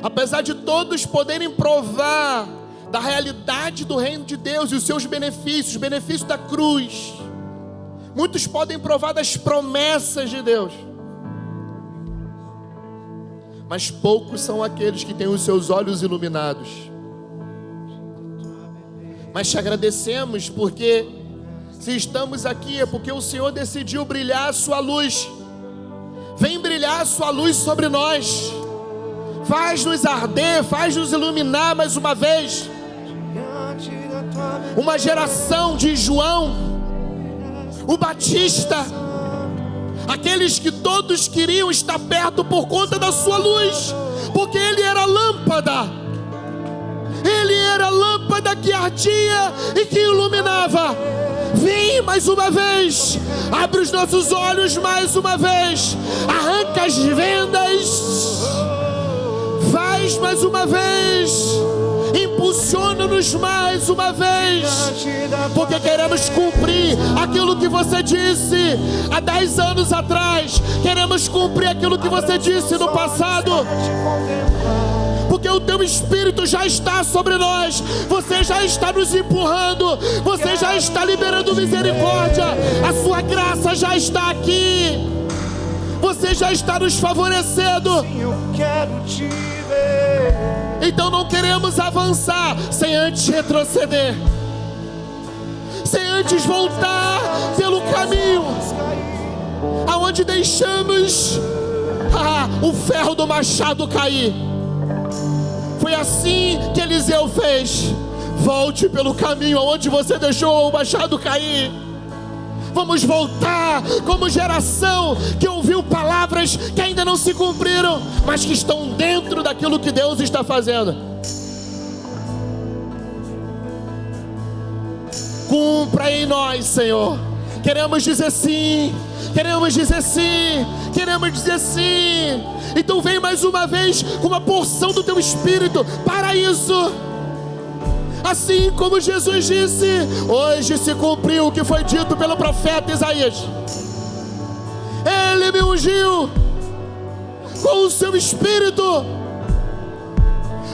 Apesar de todos poderem provar da realidade do reino de Deus e os seus benefícios, os benefícios da cruz, muitos podem provar das promessas de Deus, mas poucos são aqueles que têm os seus olhos iluminados. Mas te agradecemos porque se estamos aqui é porque o Senhor decidiu brilhar a sua luz. Vem brilhar a sua luz sobre nós. Faz-nos arder, faz-nos iluminar mais uma vez. Uma geração de João, o Batista, aqueles que todos queriam estar perto por conta da sua luz, porque ele era lâmpada. Ele era lâmpada que ardia e que iluminava. Vem mais uma vez, abre os nossos olhos mais uma vez, arranca as vendas, faz mais uma vez, impulsiona Ensina-nos mais uma vez, porque queremos cumprir aquilo que você disse há 10 anos atrás. Queremos cumprir aquilo que você disse no passado, porque o teu Espírito já está sobre nós. Você já está nos empurrando, você já está liberando misericórdia, a sua graça já está aqui, você já está nos favorecendo. Eu quero te ver. Então não queremos avançar sem antes retroceder, sem antes voltar pelo caminho aonde deixamos o ferro do machado cair. Foi assim que Eliseu fez. Volte pelo caminho aonde você deixou o machado cair. Vamos voltar como geração que ouviu palavras que ainda não se cumpriram, mas que estão dentro daquilo que Deus está fazendo. Cumpra em nós, Senhor. Queremos dizer sim, queremos dizer sim, queremos dizer sim. Então vem mais uma vez com uma porção do teu Espírito para isso. Assim como Jesus disse, hoje se cumpriu o que foi dito pelo profeta Isaías. Ele me ungiu com o seu Espírito.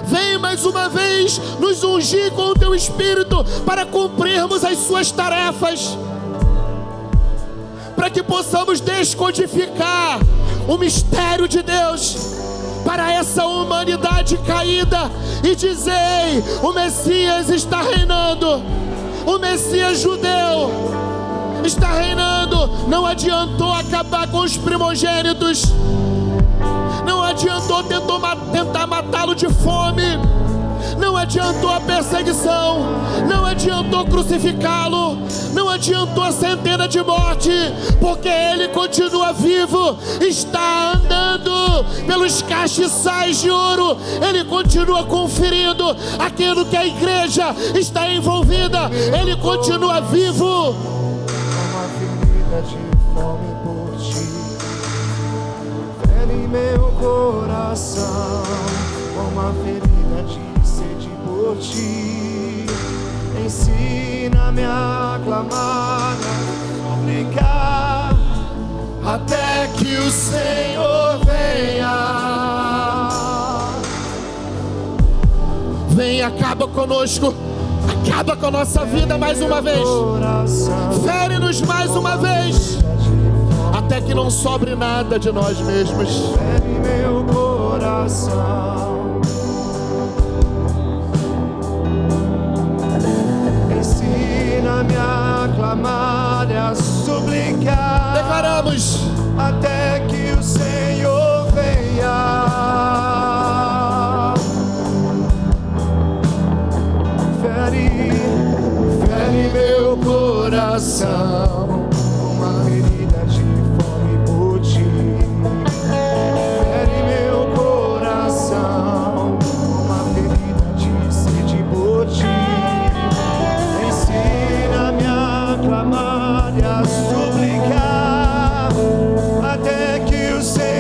Vem mais uma vez nos ungir com o teu Espírito para cumprirmos as suas tarefas, para que possamos descodificar o mistério de Deus para essa humanidade caída e dizer: o Messias está reinando, o Messias judeu está reinando. Não adiantou acabar com os primogênitos, não adiantou tentar matá-lo de fome, não adiantou a perseguição, não adiantou crucificá-lo, não adiantou a centena de morte, porque ele continua vivo, está andando pelos castiçais de ouro, ele continua conferindo aquilo que a igreja está envolvida, ele continua vivo. Uma ferida de fome por ti, fere meu coração, uma ferida de sede por ti. Ensina-me a clamar, a suplicar, Até que o Senhor venha. Vem, acaba conosco, acaba com a nossa vida mais uma vez, fere-nos mais uma vez, até que não sobre nada de nós mesmos. fere meu coração. Ensina-me a clamar e a suplicar. Declaramos: Até que o Senhor venha. Fere meu coração, uma ferida de fome por ti. Fere meu coração, uma ferida de sede por ti. Ensina-me a clamar e a suplicar, até que o Senhor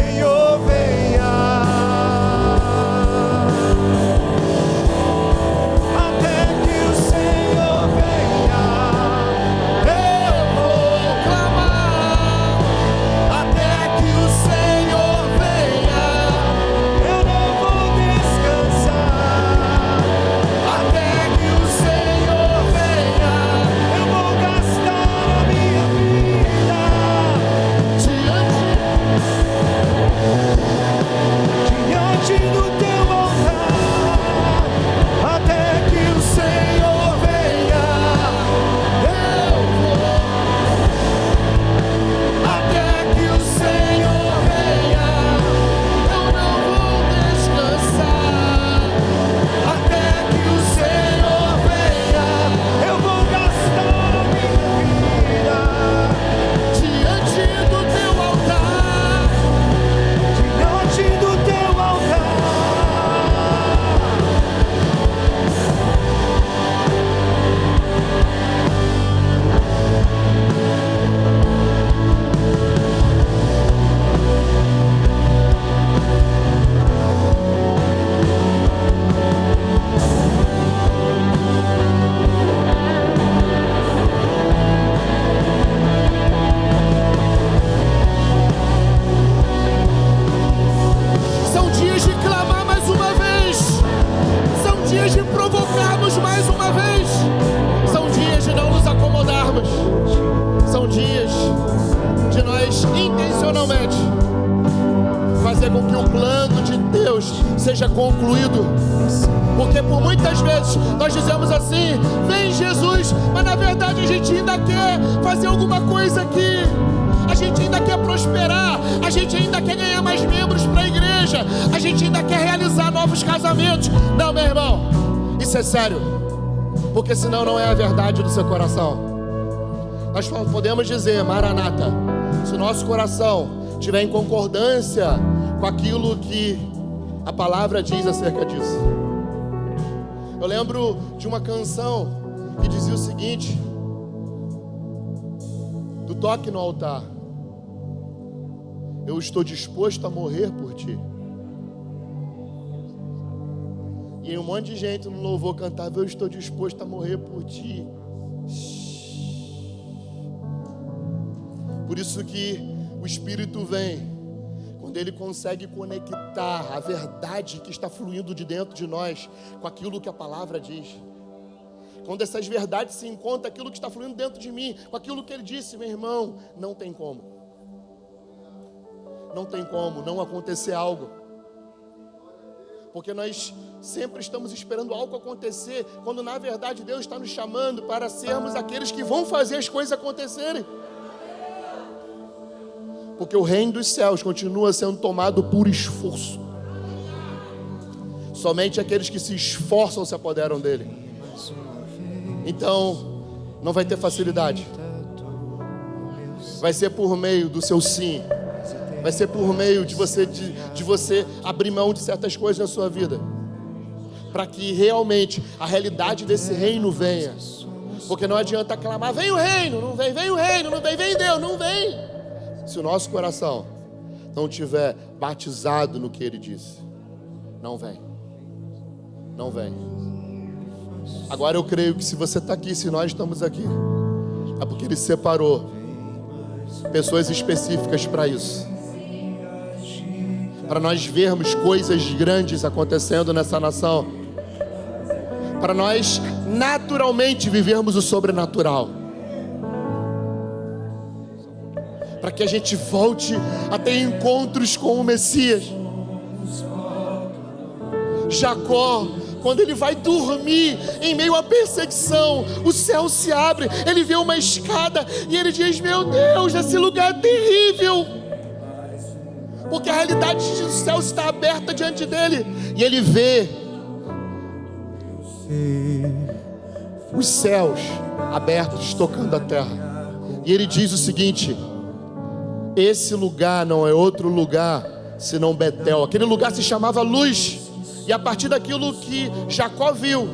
intencionalmente fazer com que o plano de Deus seja concluído. Porque por muitas vezes nós dizemos assim: vem Jesus, mas na verdade a gente ainda quer fazer alguma coisa aqui. A gente ainda quer prosperar, a gente ainda quer ganhar mais membros para a igreja, a gente ainda quer realizar novos casamentos. Não, meu irmão, isso é sério, porque senão não é a verdade do seu coração. Nós podemos dizer Maranata, se o nosso coração estiver em concordância com aquilo que a palavra diz acerca disso. Eu lembro de uma canção que dizia o seguinte, do Toque no Altar: eu estou disposto a morrer por ti. E aí um monte de gente no louvor cantava: eu estou disposto a morrer por ti. Por isso que o Espírito vem quando Ele consegue conectar a verdade que está fluindo de dentro de nós com aquilo que a palavra diz. Quando essas verdades se encontram, aquilo que está fluindo dentro de mim com aquilo que Ele disse, meu irmão, não tem como. Não tem como não acontecer algo. Porque nós sempre estamos esperando algo acontecer, quando na verdade Deus está nos chamando para sermos aqueles que vão fazer as coisas acontecerem. Porque o reino dos céus continua sendo tomado por esforço. Somente aqueles que se esforçam se apoderam dele. Então, não vai ter facilidade. Vai ser por meio do seu sim. Vai ser por meio de você abrir mão de certas coisas na sua vida, para que realmente a realidade desse reino venha. Porque não adianta clamar: vem o reino, não vem, vem o reino, não vem, vem Deus, não vem. Se o nosso coração não tiver batizado no que Ele disse, não vem. Não vem. Agora eu creio que se você está aqui, se nós estamos aqui, é porque Ele separou pessoas específicas para isso. Para nós vermos coisas grandes acontecendo nessa nação. Para nós naturalmente vivermos o sobrenatural. Para que a gente volte a ter encontros com o Messias. Jacó, quando ele vai dormir em meio à perseguição, o céu se abre, ele vê uma escada e ele diz: meu Deus, esse lugar é terrível. Porque a realidade do céu está aberta diante dele. E ele vê os céus abertos tocando a terra. E ele diz o seguinte: esse lugar não é outro lugar senão Betel. Aquele lugar se chamava Luz. E a partir daquilo que Jacó viu,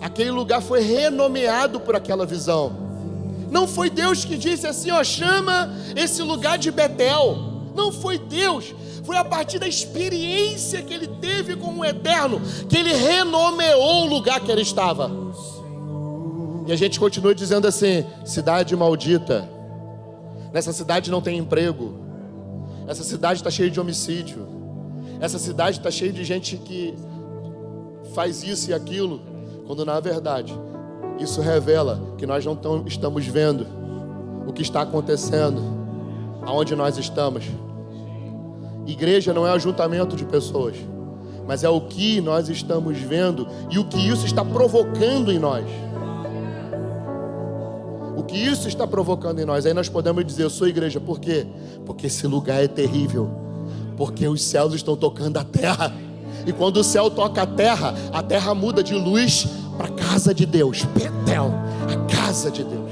aquele lugar foi renomeado por aquela visão. Não foi Deus que disse assim: ó, chama esse lugar de Betel. Não foi Deus, foi a partir da experiência que ele teve com o Eterno, que ele renomeou o lugar que ele estava. E a gente continua dizendo assim: cidade maldita, nessa cidade não tem emprego, essa cidade está cheia de homicídio, essa cidade está cheia de gente que faz isso e aquilo, quando na verdade isso revela que nós não estamos vendo o que está acontecendo aonde nós estamos. Igreja não é ajuntamento de pessoas, mas é o que nós estamos vendo e o que isso está provocando em nós. O que isso está provocando em nós. Aí nós podemos dizer: eu sou igreja. Por quê? Porque esse lugar é terrível. Porque os céus estão tocando a terra. E quando o céu toca a terra muda de luz para a casa de Deus. Betel, a casa de Deus.